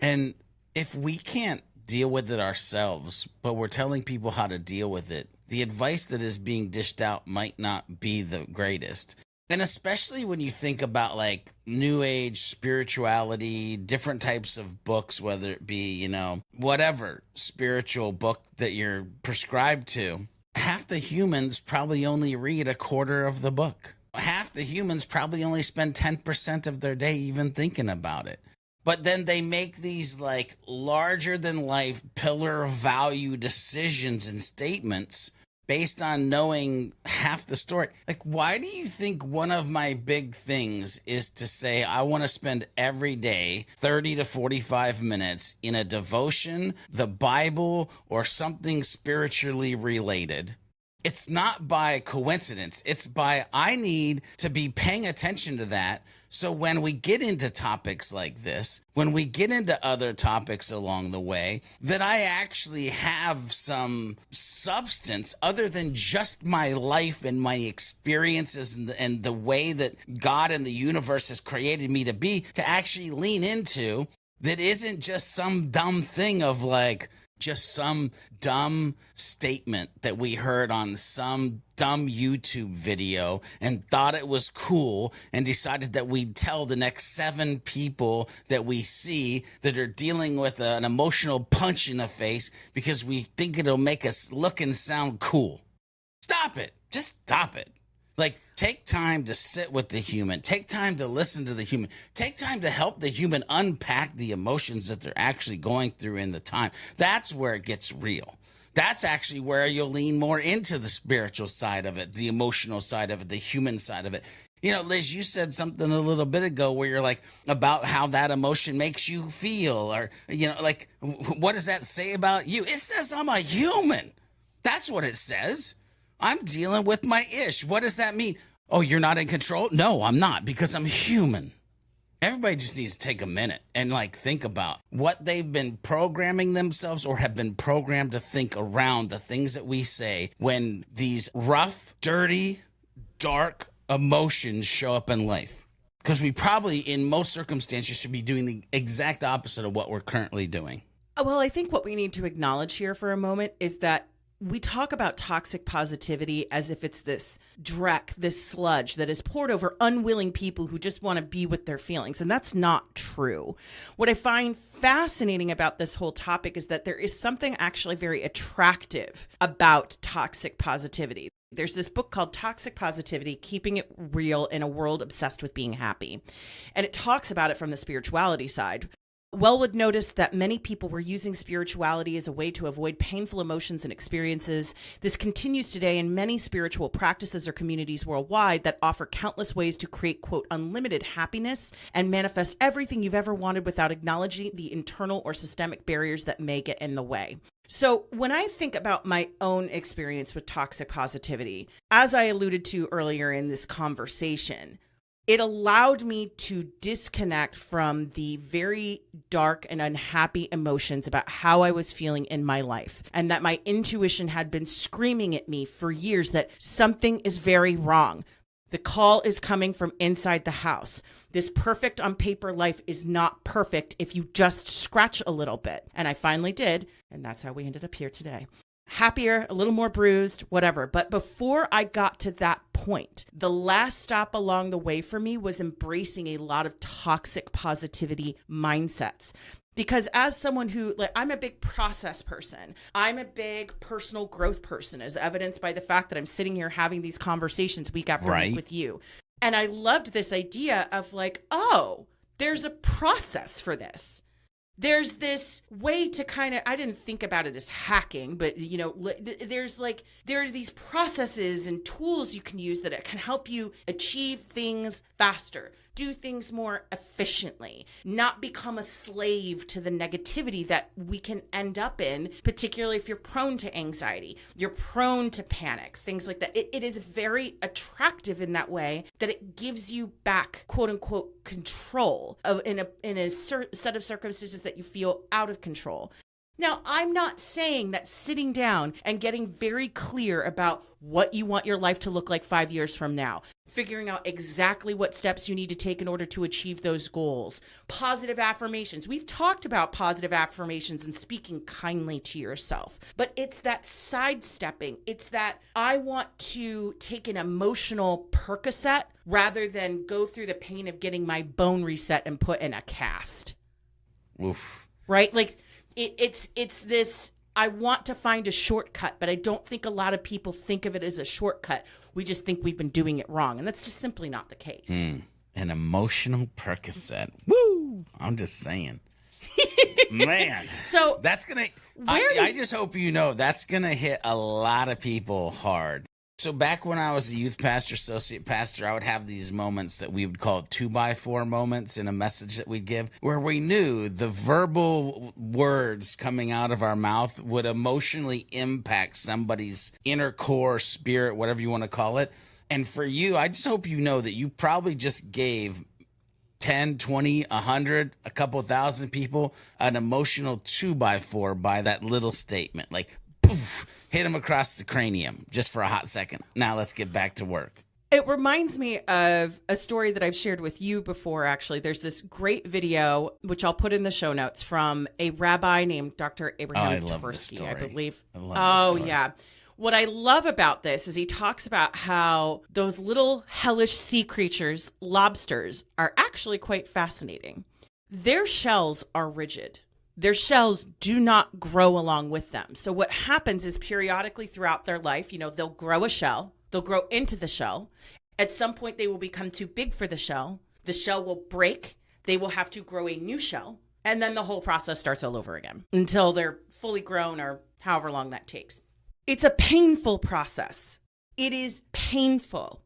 And if we can't deal with it ourselves, but we're telling people how to deal with it, the advice that is being dished out might not be the greatest. And especially when you think about like new age spirituality, different types of books, whether it be, whatever spiritual book that you're prescribed to, half the humans probably only read a quarter of the book. Half the humans probably only spend 10% of their day even thinking about it. But then they make these like larger than life pillar of value decisions and statements based on knowing half the story. Like, why do you think one of my big things is to say I want to spend every day 30 to 45 minutes in a devotion, the Bible, or something spiritually related? It's not by coincidence. It's by I need to be paying attention to that. So when we get into topics like this, when we get into other topics along the way, that I actually have some substance other than just my life and my experiences and the way that God and the universe has created me to be, to actually lean into, that isn't just some dumb thing of like, just some dumb statement that we heard on some dumb YouTube video and thought it was cool and decided that we'd tell the next 7 people that we see that are dealing with an emotional punch in the face because we think it'll make us look and sound cool. Stop it. Just stop it. Like, take time to sit with the human. Take time to listen to the human. Take time to help the human unpack the emotions that they're actually going through in the time. That's where it gets real. That's actually where you'll lean more into the spiritual side of it, the emotional side of it, the human side of it. Liz, you said something a little bit ago where you're like, about how that emotion makes you feel, or, like, what does that say about you? It says I'm a human. That's what it says. I'm dealing with my ish. What does that mean? Oh, you're not in control? No, I'm not, because I'm human. Everybody just needs to take a minute and like think about what they've been programming themselves or have been programmed to think around the things that we say when these rough, dirty, dark emotions show up in life. Because we probably, in most circumstances, should be doing the exact opposite of what we're currently doing. Well, I think what we need to acknowledge here for a moment is that we talk about toxic positivity as if it's this dreck, this sludge that is poured over unwilling people who just want to be with their feelings. And that's not true. What I find fascinating about this whole topic is that there is something actually very attractive about toxic positivity. There's this book called Toxic Positivity, Keeping It Real in a World Obsessed with Being Happy. And it talks about it from the spirituality side. Wellwood noticed that many people were using spirituality as a way to avoid painful emotions and experiences. This continues today in many spiritual practices or communities worldwide that offer countless ways to create, quote, unlimited happiness and manifest everything you've ever wanted without acknowledging the internal or systemic barriers that may get in the way. So when I think about my own experience with toxic positivity, as I alluded to earlier in this conversation, it allowed me to disconnect from the very dark and unhappy emotions about how I was feeling in my life, and that my intuition had been screaming at me for years that something is very wrong. The call is coming from inside the house. This perfect on paper life is not perfect if you just scratch a little bit. And I finally did, and that's how we ended up here today. Happier, a little more bruised, whatever. But before I got to that point, the last stop along the way for me was embracing a lot of toxic positivity mindsets. Because as someone who, I'm a big process person. I'm a big personal growth person, as evidenced by the fact that I'm sitting here having these conversations week after week with you. And I loved this idea of oh, there's a process for this. There's this way to kind of, I didn't think about it as hacking, but there are these processes and tools you can use that can help you achieve things faster, do things more efficiently, not become a slave to the negativity that we can end up in, particularly if you're prone to anxiety, you're prone to panic, things like that. It is very attractive in that way that it gives you back, quote unquote, control of in a set of circumstances that you feel out of control. Now, I'm not saying that sitting down and getting very clear about what you want your life to look like 5 years from now, figuring out exactly what steps you need to take in order to achieve those goals, positive affirmations. We've talked about positive affirmations and speaking kindly to yourself, but it's that sidestepping. It's that I want to take an emotional Percocet rather than go through the pain of getting my bone reset and put in a cast. Oof. Right? Like, it's this, I want to find a shortcut, but I don't think a lot of people think of it as a shortcut. We just think we've been doing it wrong. And that's just simply not the case. An emotional Percocet. Woo! I'm just saying. Man. So that's going to, I just hope you know, that's going to hit a lot of people hard. So back when I was a youth pastor, associate pastor, I would have these moments that we would call 2x4 moments in a message that we'd give, where we knew the verbal words coming out of our mouth would emotionally impact somebody's inner core, spirit, whatever you want to call it. And for you, I just hope you know that you probably just gave 10, 20, 100, a couple thousand people an emotional 2x4 by that little statement. Like, poof, hit him across the cranium just for a hot second. Now let's get back to work. It reminds me of a story that I've shared with you before, actually. There's this great video, which I'll put in the show notes, from a rabbi named Dr. Abraham Tversky, I believe. Yeah. What I love about this is he talks about how those little hellish sea creatures, lobsters, are actually quite fascinating. Their shells are rigid. Their shells do not grow along with them. So what happens is periodically throughout their life, they'll grow a shell, they'll grow into the shell. At some point, they will become too big for the shell. The shell will break. They will have to grow a new shell. And then the whole process starts all over again until they're fully grown or however long that takes. It's a painful process. It is painful.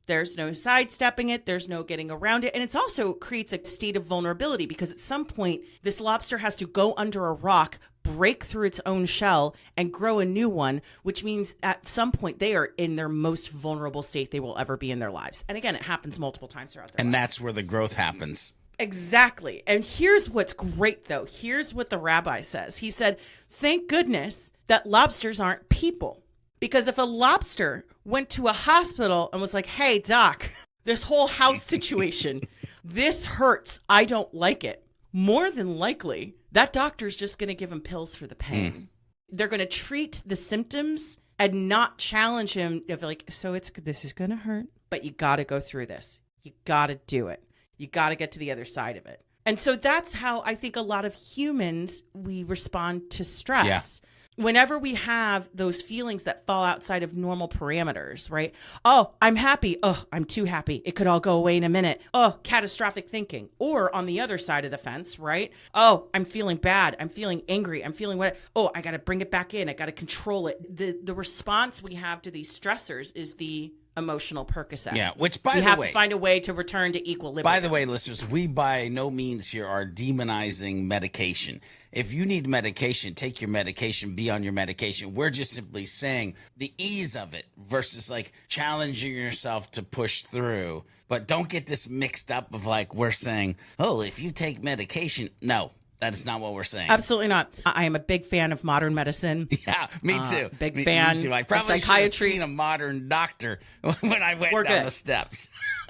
There's no sidestepping it. There's no getting around it. And it also creates a state of vulnerability because at some point, this lobster has to go under a rock, break through its own shell, and grow a new one, which means at some point they are in their most vulnerable state they will ever be in their lives. And again, it happens multiple times throughout their lives. And that's where the growth happens. Exactly. And here's what's great, though. Here's what the rabbi says. He said, thank goodness that lobsters aren't people. Because if a lobster went to a hospital and was like, hey, doc, this whole house situation, this hurts, I don't like it, more than likely, that doctor's just going to give him pills for the pain. They're going to treat the symptoms and not challenge him of like, so this is going to hurt, but you got to go through this. You got to do it. You got to get to the other side of it. And so that's how I think a lot of humans, we respond to stress. Yeah. Whenever we have those feelings that fall outside of normal parameters, right? Oh, I'm happy. Oh, I'm too happy. It could all go away in a minute. Oh, catastrophic thinking. Or on the other side of the fence, right? Oh, I'm feeling bad. I'm feeling angry. I'm feeling what? Oh, I got to bring it back in. I got to control it. The response we have to these stressors is the emotional Percocet. Yeah, which by the way, we have to find a way to return to equilibrium. By the way, listeners, we by no means here are demonizing medication. If you need medication, take your medication, be on your medication. We're just simply saying the ease of it versus like challenging yourself to push through. But don't get this mixed up of like we're saying, oh, if you take medication. No, that is not what we're saying. Absolutely not. I am a big fan of modern medicine. Yeah, me too. Big fan. Me too. I probably should have seen a modern doctor when I went down the steps.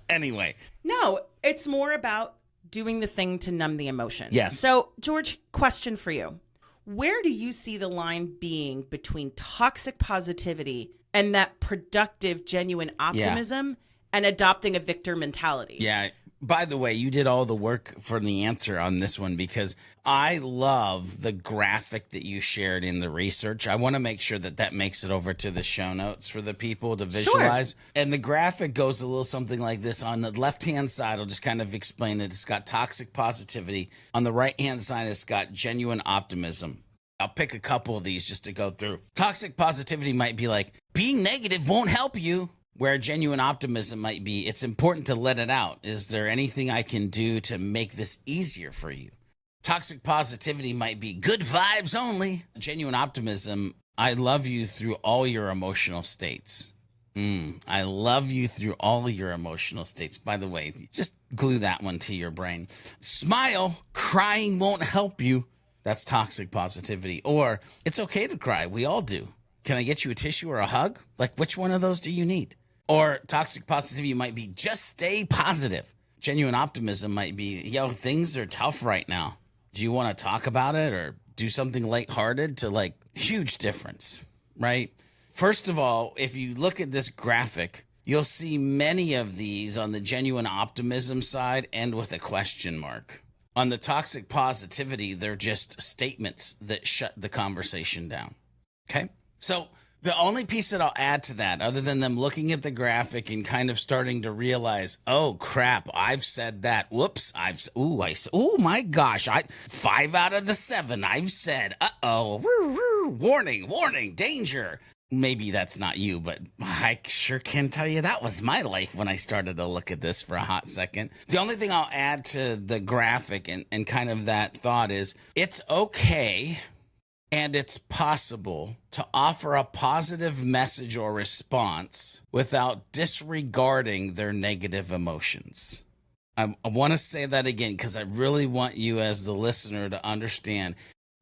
Anyway. No, it's more about doing the thing to numb the emotion. Yes. So, George, question for you. Where do you see the line being between toxic positivity and that productive, genuine optimism and adopting a victor mentality? Yeah. By the way, you did all the work for the answer on this one because I love the graphic that you shared in the research. I want to make sure that makes it over to the show notes for the people to visualize. Sure. And the graphic goes a little something like this. On the left-hand side, I'll just kind of explain it. It's got toxic positivity. On the right-hand side, it's got genuine optimism. I'll pick a couple of these just to go through. Toxic positivity might be like, being negative won't help you. Where genuine optimism might be, it's important to let it out. Is there anything I can do to make this easier for you? Toxic positivity might be good vibes only. Genuine optimism, I love you through all your emotional states. I love you through all of your emotional states. By the way, just glue that one to your brain. Smile, crying won't help you. That's toxic positivity. Or it's okay to cry. We all do. Can I get you a tissue or a hug? Like, which one of those do you need? Or toxic positivity might be just stay positive. Genuine optimism might be, yo, things are tough right now. Do you want to talk about it or do something lighthearted? To like, huge difference, right? First of all, if you look at this graphic, you'll see many of these on the genuine optimism side end with a question mark. On the toxic positivity, they're just statements that shut the conversation down. Okay? So the only piece that I'll add to that, other than them looking at the graphic and kind of starting to realize, oh crap, I've said that. Whoops, oh my gosh, 5 out of the 7 I've said, warning, danger. Maybe that's not you, but I sure can tell you that was my life when I started to look at this for a hot second. The only thing I'll add to the graphic and kind of that thought is it's okay and it's possible to offer a positive message or response without disregarding their negative emotions. I want to say that again because I really want you as the listener to understand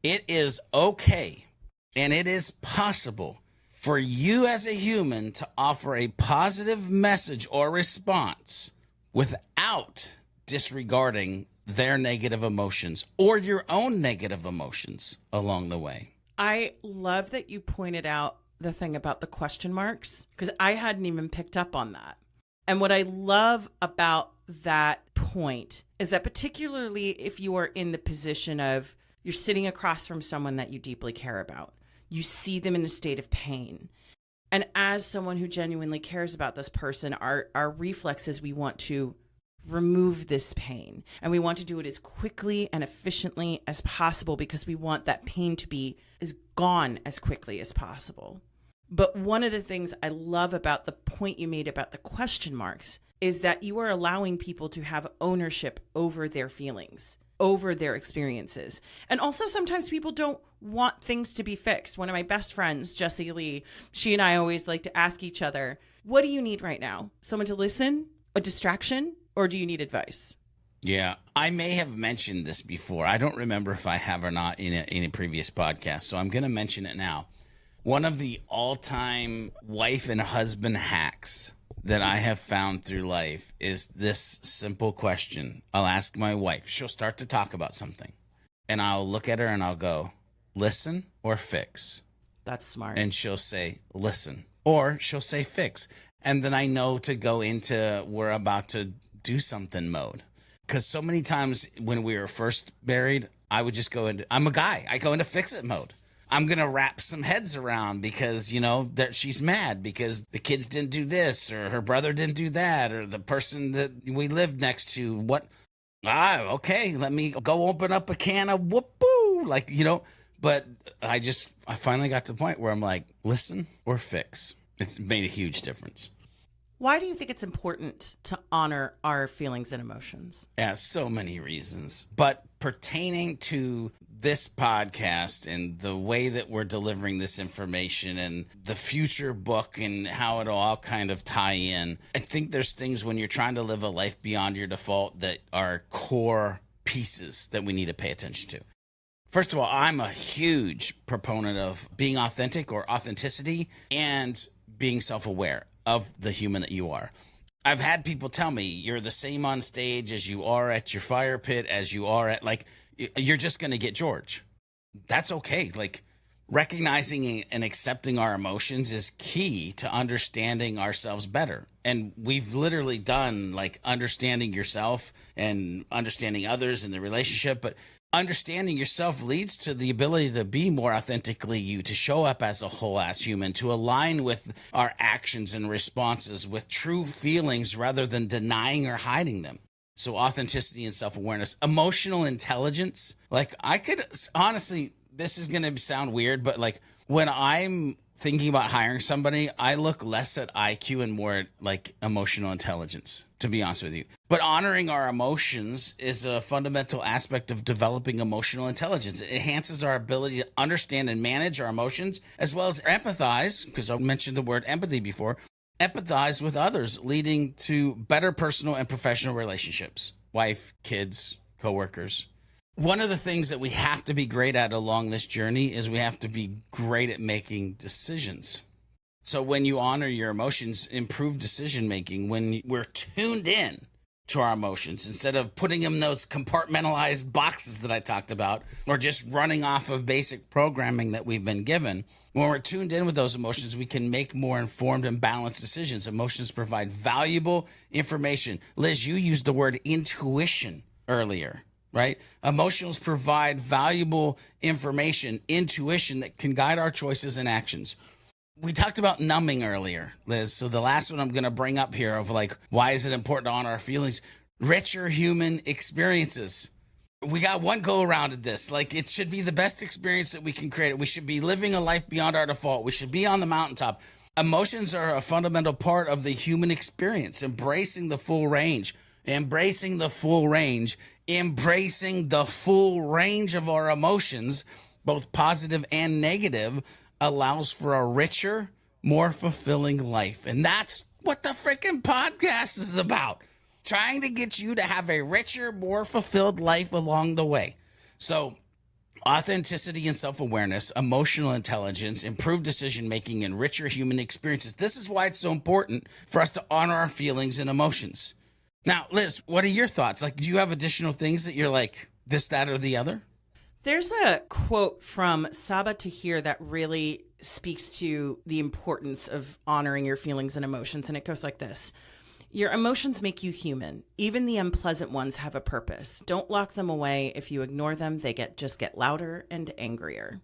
it is okay and it is possible for you as a human to offer a positive message or response without disregarding their negative emotions or your own negative emotions along the way. I love that you pointed out the thing about the question marks because I hadn't even picked up on that. And what I love about that point is that particularly if you are in the position of you're sitting across from someone that you deeply care about, you see them in a state of pain. And as someone who genuinely cares about this person, our reflex is we want to remove this pain. And we want to do it as quickly and efficiently as possible because we want that pain to be as gone as quickly as possible. But one of the things I love about the point you made about the question marks is that you are allowing people to have ownership over their feelings, over their experiences. And also sometimes people don't want things to be fixed. One of my best friends, Jessie Lee, she and I always like to ask each other, what do you need right now? Someone to listen? A distraction? Or do you need advice? Yeah, I may have mentioned this before. I don't remember if I have or not in a previous podcast, so I'm going to mention it now. One of the all-time wife and husband hacks that I have found through life is this simple question. I'll ask my wife. She'll start to talk about something, and I'll look at her and I'll go, listen or fix? That's smart. And she'll say, listen, or she'll say fix. And then I know to go into we're about to do something mode. Because so many times when we were first married, I would just go into, I'm a guy. I go into fix it mode. I'm going to wrap some heads around because, you know, that she's mad because the kids didn't do this or her brother didn't do that or the person that we lived next to. Okay, let me go open up a can of whoop-boo. Like, you know, but I finally got to the point where I'm like, listen or fix. It's made a huge difference. Why do you think it's important to honor our feelings and emotions? Yeah, so many reasons. But pertaining to this podcast and the way that we're delivering this information and the future book and how it'll all kind of tie in, I think there's things when you're trying to live a life beyond your default that are core pieces that we need to pay attention to. First of all, I'm a huge proponent of being authentic or authenticity and being self-aware of the human that you are. I've had people tell me you're the same on stage as you are at your fire pit, as you are at, like, you're just going to get George. That's okay. Like, recognizing and accepting our emotions is key to understanding ourselves better. And we've literally done like understanding yourself and understanding others in the relationship, but understanding yourself leads to the ability to be more authentically you, to show up as a whole ass human, to align with our actions and responses with true feelings rather than denying or hiding them. So authenticity and self-awareness, emotional intelligence. Like I could honestly, this is going to sound weird, but like when I'm thinking about hiring somebody, I look less at IQ and more at like emotional intelligence, to be honest with you. But honoring our emotions is a fundamental aspect of developing emotional intelligence. It enhances our ability to understand and manage our emotions, as well as empathize, because I mentioned the word empathy before, empathize with others, leading to better personal and professional relationships, wife, kids, coworkers. One of the things that we have to be great at along this journey is we have to be great at making decisions. So when you honor your emotions, improve decision making, when we're tuned in to our emotions, instead of putting them in those compartmentalized boxes that I talked about, or just running off of basic programming that we've been given, when we're tuned in with those emotions, we can make more informed and balanced decisions. Emotions provide valuable information. Liz, you used the word intuition earlier, right? Emotions provide valuable information, intuition that can guide our choices and actions. We talked about numbing earlier, Liz. So the last one I'm going to bring up here of like, why is it important to honor our feelings? Richer human experiences. We got one go around at this. Like, it should be the best experience that we can create. We should be living a life beyond our default. We should be on the mountaintop. Emotions are a fundamental part of the human experience. Embracing the full range of our emotions, both positive and negative, allows for a richer, more fulfilling life. And that's what the freaking podcast is about. Trying to get you to have a richer, more fulfilled life along the way. So authenticity and self-awareness, emotional intelligence, improved decision-making, and richer human experiences. This is why it's so important for us to honor our feelings and emotions. Now, Liz, what are your thoughts? Like, do you have additional things that you're like this, that, or the other? There's a quote from Saba Tahir that really speaks to the importance of honoring your feelings and emotions, and it goes like this. Your emotions make you human. Even the unpleasant ones have a purpose. Don't lock them away. If you ignore them, they just get louder and angrier.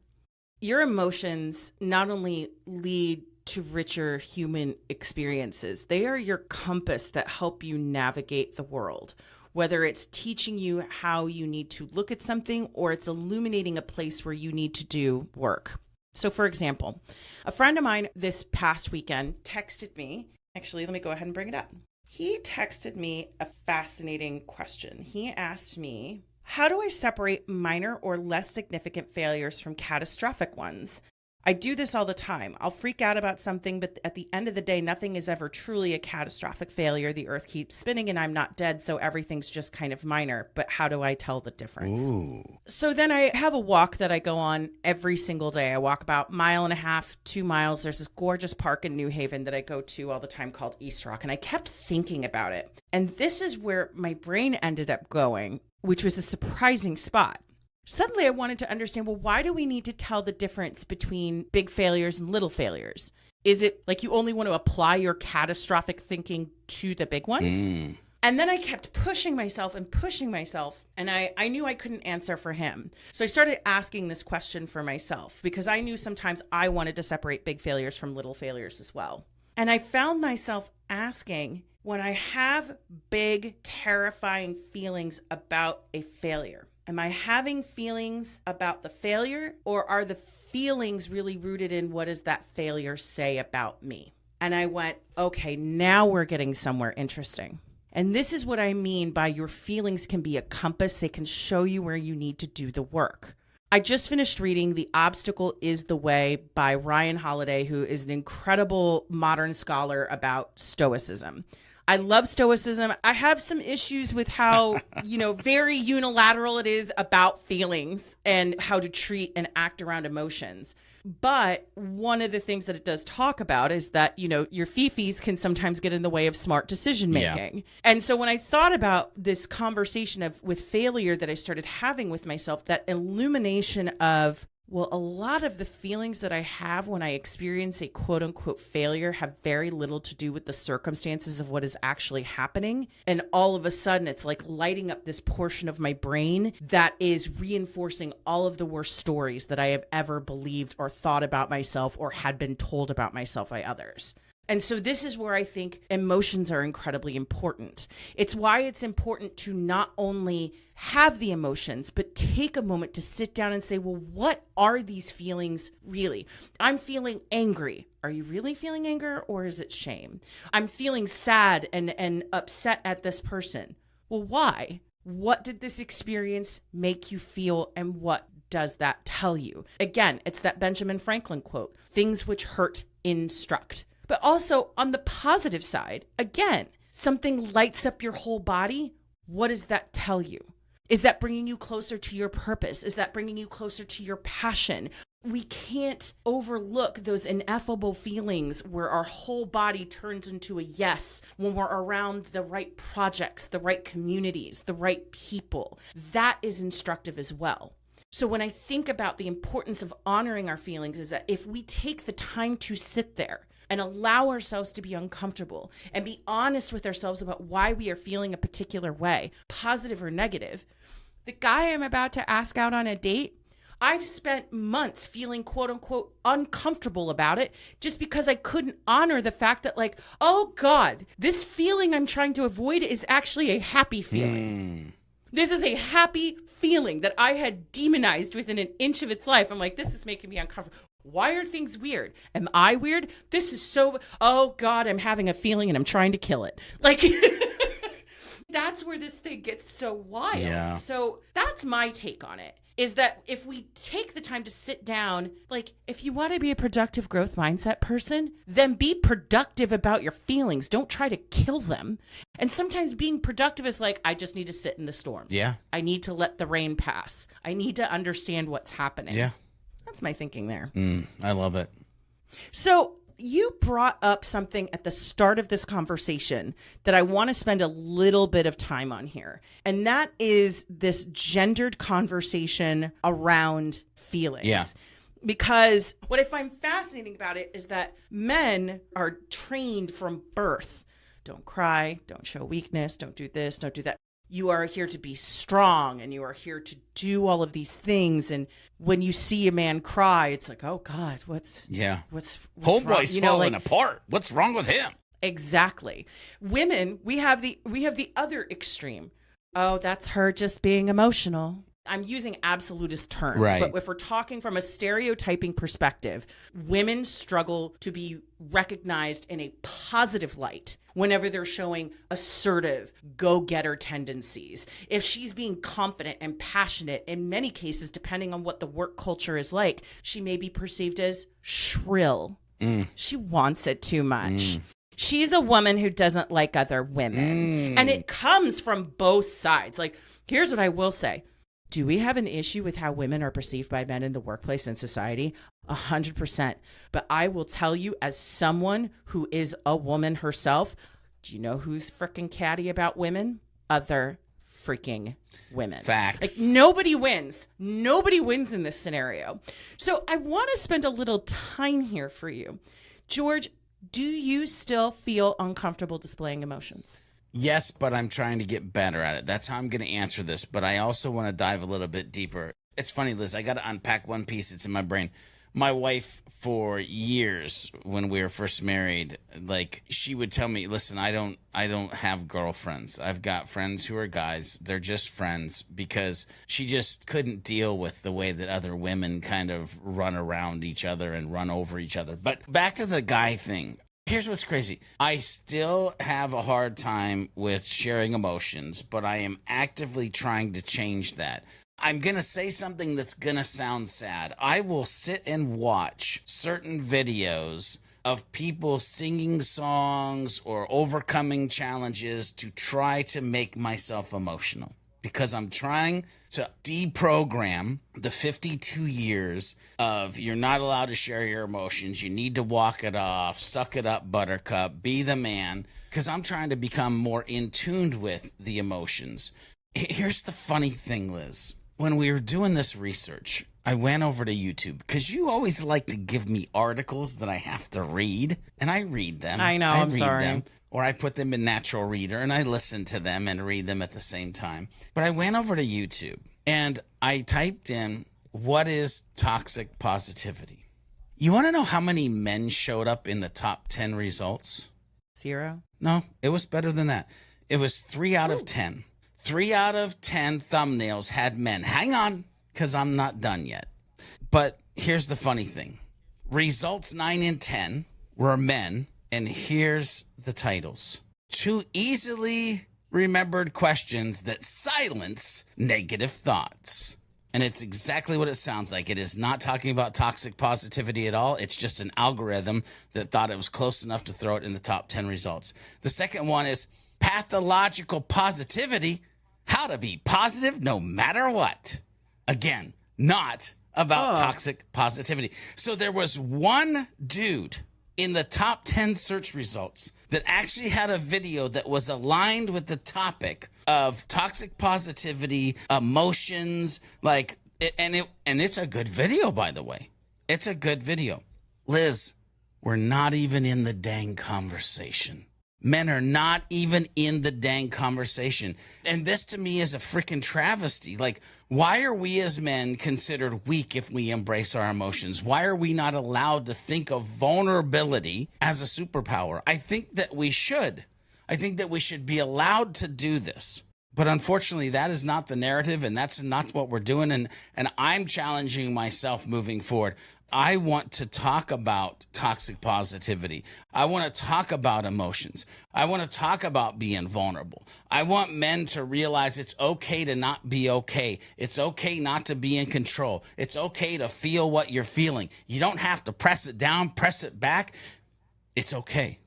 Your emotions not only lead to richer human experiences, they are your compass that help you navigate the world. Whether it's teaching you how you need to look at something or it's illuminating a place where you need to do work. So for example, a friend of mine this past weekend texted me. Actually, let me go ahead and bring it up. He texted me a fascinating question. He asked me, how do I separate minor or less significant failures from catastrophic ones? I do this all the time. I'll freak out about something, but at the end of the day, nothing is ever truly a catastrophic failure. The earth keeps spinning and I'm not dead, so everything's just kind of minor. But how do I tell the difference? Ooh. So then I have a walk that I go on every single day. I walk about 1.5 miles, 2 miles. There's this gorgeous park in New Haven that I go to all the time called East Rock. And I kept thinking about it. And this is where my brain ended up going, which was a surprising spot. Suddenly I wanted to understand, well, why do we need to tell the difference between big failures and little failures? Is it like you only want to apply your catastrophic thinking to the big ones? And then I kept pushing myself, and I knew I couldn't answer for him. So I started asking this question for myself because I knew sometimes I wanted to separate big failures from little failures as well. And I found myself asking, when I have big, terrifying feelings about a failure, am I having feelings about the failure, or are the feelings really rooted in what does that failure say about me? And I went, okay, now we're getting somewhere interesting. And this is what I mean by your feelings can be a compass. They can show you where you need to do the work. I just finished reading The Obstacle is the Way by Ryan Holiday, who is an incredible modern scholar about Stoicism. I love Stoicism. I have some issues with how, very unilateral it is about feelings and how to treat and act around emotions. But one of the things that it does talk about is that, your fifis can sometimes get in the way of smart decision making. Yeah. And so when I thought about this conversation with failure that I started having with myself, that illumination of, well, a lot of the feelings that I have when I experience a quote unquote failure have very little to do with the circumstances of what is actually happening. And all of a sudden, it's like lighting up this portion of my brain that is reinforcing all of the worst stories that I have ever believed or thought about myself or had been told about myself by others. And so this is where I think emotions are incredibly important. It's why it's important to not only have the emotions, but take a moment to sit down and say, well, what are these feelings really? I'm feeling angry. Are you really feeling anger, or is it shame? I'm feeling sad and upset at this person. Well, why? What did this experience make you feel, and what does that tell you? Again, it's that Benjamin Franklin quote, things which hurt instruct. But also on the positive side, again, something lights up your whole body. What does that tell you? Is that bringing you closer to your purpose? Is that bringing you closer to your passion? We can't overlook those ineffable feelings where our whole body turns into a yes when we're around the right projects, the right communities, the right people. That is instructive as well. So when I think about the importance of honoring our feelings, is that if we take the time to sit there and allow ourselves to be uncomfortable and be honest with ourselves about why we are feeling a particular way, positive or negative, the guy I'm about to ask out on a date, I've spent months feeling quote unquote uncomfortable about it just because I couldn't honor the fact that, like, oh God, this feeling I'm trying to avoid is actually a happy feeling. This is a happy feeling that I had demonized within an inch of its life. I'm like, this is making me uncomfortable. Why are things weird? Am I weird? This is so, oh God, I'm having a feeling and I'm trying to kill it. Like, that's where this thing gets so wild. Yeah. So that's my take on it, is that if we take the time to sit down, like, if you want to be a productive growth mindset person, then be productive about your feelings. Don't try to kill them. And sometimes being productive is like, I just need to sit in the storm. Yeah. I need to let the rain pass. I need to understand what's happening. Yeah. That's my thinking there. I love it. So you brought up something at the start of this conversation that I want to spend a little bit of time on here. And that is this gendered conversation around feelings. Yeah. Because what I find fascinating about it is that men are trained from birth. Don't cry, don't show weakness, don't do this, don't do that. You are here to be strong, and you are here to do all of these things. And when you see a man cry, it's like, oh God, what's homeboy's falling apart. What's wrong with him? Exactly. Women, we have the other extreme. Oh, that's her just being emotional. I'm using absolutist terms, right. But if we're talking from a stereotyping perspective, women struggle to be recognized in a positive light whenever they're showing assertive, go-getter tendencies. If she's being confident and passionate, in many cases, depending on what the work culture is like, she may be perceived as shrill. She wants it too much. She's a woman who doesn't like other women. And it comes from both sides. Like, here's what I will say. Do we have an issue with how women are perceived by men in the workplace and society? 100%. But I will tell you, as someone who is a woman herself, do you know who's freaking catty about women? Other freaking women. Facts. Like, nobody wins. Nobody wins in this scenario. So I want to spend a little time here for you. George, do you still feel uncomfortable displaying emotions? Yes, but I'm trying to get better at it. That's how I'm going to answer this. But I also want to dive a little bit deeper. It's funny, Liz. I got to unpack one piece. It's in my brain. My wife, for years, when we were first married, like, she would tell me, listen, I don't have girlfriends. I've got friends who are guys. They're just friends, because she just couldn't deal with the way that other women kind of run around each other and run over each other. But back to the guy thing. Here's what's crazy. I still have a hard time with sharing emotions, but I am actively trying to change that. I'm going to say something that's going to sound sad. I will sit and watch certain videos of people singing songs or overcoming challenges to try to make myself emotional, because I'm trying to deprogram the 52 years of you're not allowed to share your emotions. You need to walk it off, suck it up, buttercup, be the man, because I'm trying to become more in tune with the emotions. Here's the funny thing, Liz. When we were doing this research, I went over to YouTube, because you always like to give me articles that I have to read, and I read them. I know, I'm sorry. Or I put them in Natural Reader and I listen to them and read them at the same time. But I went over to YouTube and I typed in, what is toxic positivity? You want to know how many men showed up in the top 10 results? 0? No, it was better than that. It was 3 out of 10. 3 out of 10 thumbnails had men. Hang on, because I'm not done yet. But here's the funny thing. Results 9 and 10 were men, and here's the titles. 2 easily remembered questions that silence negative thoughts. And it's exactly what it sounds like. It is not talking about toxic positivity at all. It's just an algorithm that thought it was close enough to throw it in the top 10 results. The second one is pathological positivity, how to be positive no matter what. Again, not about toxic positivity. So there was one dude in the top 10 search results that actually had a video that was aligned with the topic of toxic positivity, emotions, and it's a good video, by the way. It's a good video. Liz, we're not even in the dang conversation. Men are not even in the dang conversation. And this to me is a freaking travesty. Like, why are we as men considered weak if we embrace our emotions? Why are we not allowed to think of vulnerability as a superpower? I think that we should. I think that we should be allowed to do this. But unfortunately, that is not the narrative, and that's not what we're doing. And I'm challenging myself moving forward. I want to talk about toxic positivity. I want to talk about emotions. I want to talk about being vulnerable. I want men to realize it's okay to not be okay. It's okay not to be in control. It's okay to feel what you're feeling. You don't have to press it down, press it back. It's okay.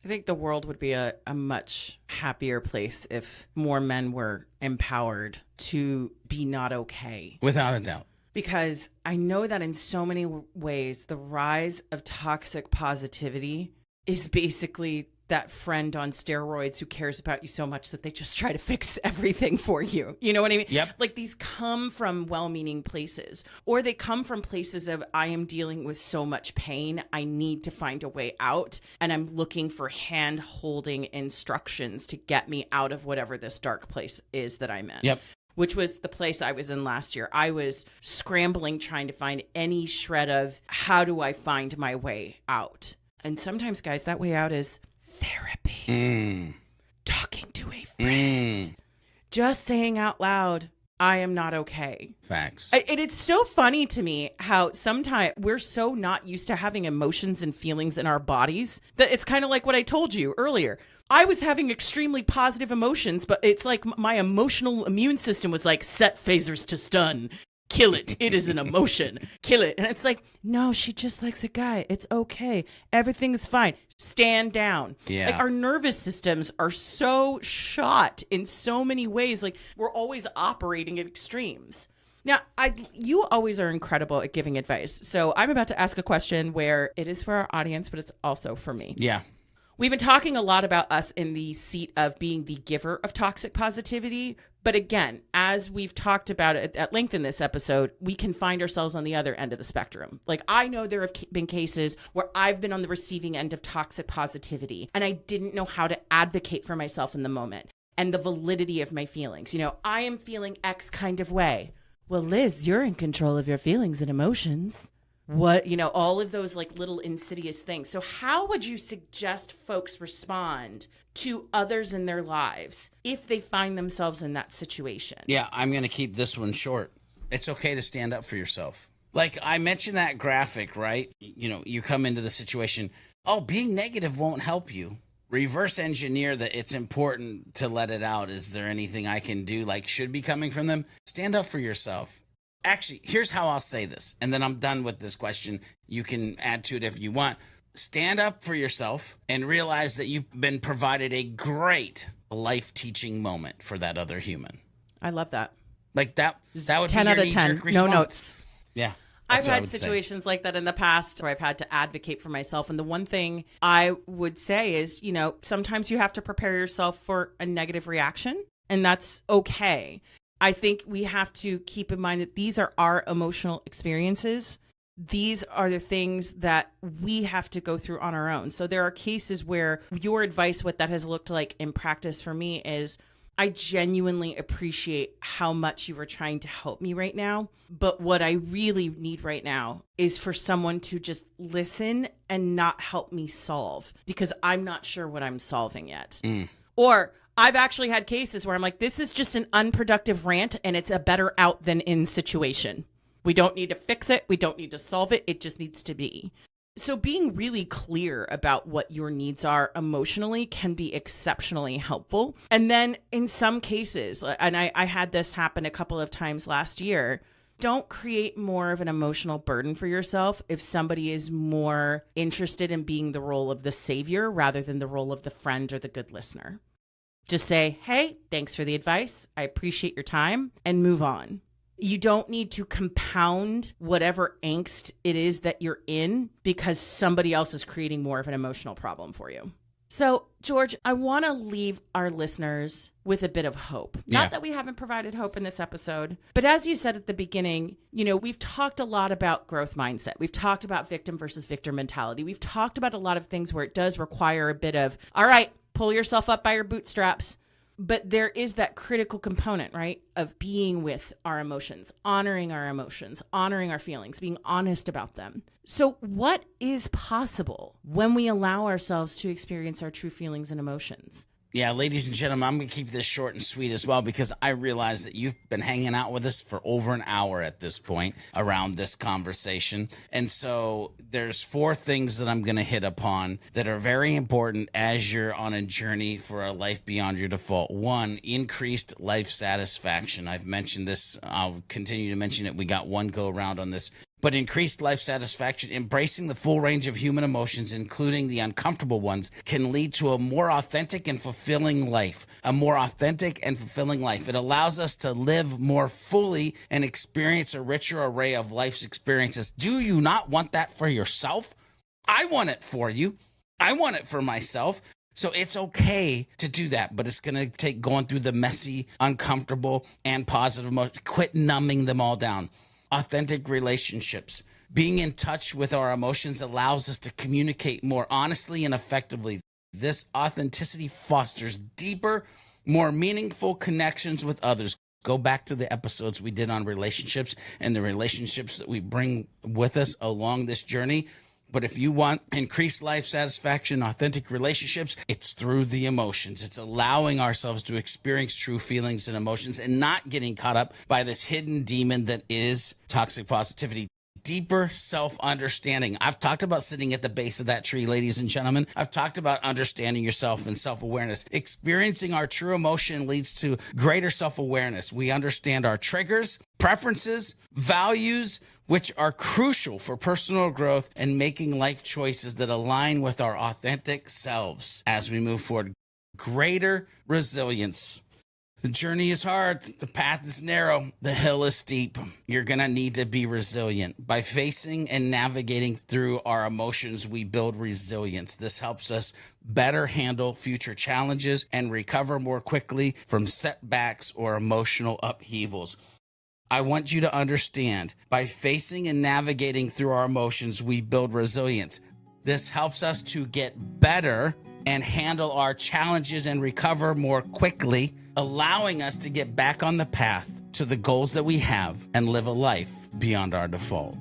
I think the world would be a much happier place if more men were empowered to be not okay. Without a doubt. Because I know that in so many ways, the rise of toxic positivity is basically that friend on steroids who cares about you so much that they just try to fix everything for you. You know what I mean? Yep. Like, these come from well-meaning places, or they come from places of, I am dealing with so much pain, I need to find a way out, and I'm looking for hand-holding instructions to get me out of whatever this dark place is that I'm in. Yep. Which was the place I was in last year. I was scrambling, trying to find any shred of how do I find my way out. And sometimes, guys, that way out is therapy. Talking to a friend. Just saying out loud, I am not okay. Facts. And it's so funny to me how sometimes we're so not used to having emotions and feelings in our bodies that it's kind of like what I told you earlier. I was having extremely positive emotions, but it's like my emotional immune system was like, set phasers to stun. Kill it. It is an emotion. Kill it. And it's like, no, she just likes a guy. It's okay. Everything is fine. Stand down. Yeah. Like, our nervous systems are so shot in so many ways. Like, we're always operating at extremes. Now, you always are incredible at giving advice. So I'm about to ask a question where it is for our audience, but it's also for me. Yeah. We've been talking a lot about us in the seat of being the giver of toxic positivity. But again, as we've talked about it at length in this episode, we can find ourselves on the other end of the spectrum. Like, I know there have been cases where I've been on the receiving end of toxic positivity, and I didn't know how to advocate for myself in the moment and the validity of my feelings. You know, I am feeling X kind of way. Well, Liz, you're in control of your feelings and emotions. What, you know, all of those like little insidious things. So how would you suggest folks respond to others in their lives if they find themselves in that situation? Yeah, I'm going to keep this one short. It's okay to stand up for yourself. Like I mentioned that graphic, right? You know, you come into the situation, oh, being negative won't help you. Reverse engineer that it's important to let it out. Is there anything I can do, like should be coming from them? Stand up for yourself. Actually, here's how I'll say this, and then I'm done with this question. You can add to it if you want. Stand up for yourself and realize that you've been provided a great life-teaching moment for that other human. I love that. Like that would 10 be your out of 10. knee-jerk No response. notes. Yeah. I've That's what I had would say. situations like that in the past where I've had to advocate for myself. And the one thing I would say is, you know, sometimes you have to prepare yourself for a negative reaction, and that's okay. I think we have to keep in mind that these are our emotional experiences. These are the things that we have to go through on our own. So there are cases where your advice, what that has looked like in practice for me is, I genuinely appreciate how much you were trying to help me right now. But what I really need right now is for someone to just listen and not help me solve, because I'm not sure what I'm solving yet. Or I've actually had cases where I'm like, this is just an unproductive rant and it's a better out than in situation. We don't need to fix it. We don't need to solve it. It just needs to be. So being really clear about what your needs are emotionally can be exceptionally helpful. And then in some cases, and I had this happen a couple of times last year, don't create more of an emotional burden for yourself if somebody is more interested in being the role of the savior rather than the role of the friend or the good listener. Just say, hey, thanks for the advice. I appreciate your time, and move on. You don't need to compound whatever angst it is that you're in because somebody else is creating more of an emotional problem for you. So, George, I want to leave our listeners with a bit of hope. Not that we haven't provided hope in this episode, but as you said at the beginning, we've talked a lot about growth mindset. We've talked about victim versus victor mentality. We've talked about a lot of things where it does require a bit of, all right, pull yourself up by your bootstraps. But there is that critical component, right, of being with our emotions, honoring our feelings, being honest about them. So what is possible when we allow ourselves to experience our true feelings and emotions? Yeah, ladies and gentlemen, I'm going to keep this short and sweet as well, because I realize that you've been hanging out with us for over an hour at this point around this conversation. And so there's 4 things that I'm going to hit upon that are very important as you're on a journey for a life beyond your default. 1, increased life satisfaction. I've mentioned this. I'll continue to mention it. We got one go around on this. But increased life satisfaction, embracing the full range of human emotions, including the uncomfortable ones, can lead to a more authentic and fulfilling life. It allows us to live more fully and experience a richer array of life's experiences. Do you not want that for yourself? I want it for you. I want it for myself. So it's okay to do that, but it's going to take going through the messy, uncomfortable, and positive emotions. Quit numbing them all down. Authentic relationships. Being in touch with our emotions allows us to communicate more honestly and effectively. This authenticity fosters deeper, more meaningful connections with others. Go back to the episodes we did on relationships and the relationships that we bring with us along this journey. But if you want increased life satisfaction, authentic relationships, it's through the emotions. It's allowing ourselves to experience true feelings and emotions and not getting caught up by this hidden demon that is toxic positivity. Deeper self-understanding. I've talked about sitting at the base of that tree, ladies and gentlemen. I've talked about understanding yourself and self-awareness. Experiencing our true emotion leads to greater self-awareness. We understand our triggers, preferences, values, which are crucial for personal growth and making life choices that align with our authentic selves as we move forward. Greater resilience. The journey is hard. The path is narrow. The hill is steep. You're going to need to be resilient. By facing and navigating through our emotions, we build resilience. This helps us better handle future challenges and recover more quickly from setbacks or emotional upheavals. I want you to understand, by facing and navigating through our emotions, we build resilience. This helps us to get better and handle our challenges and recover more quickly, allowing us to get back on the path to the goals that we have and live a life beyond our default.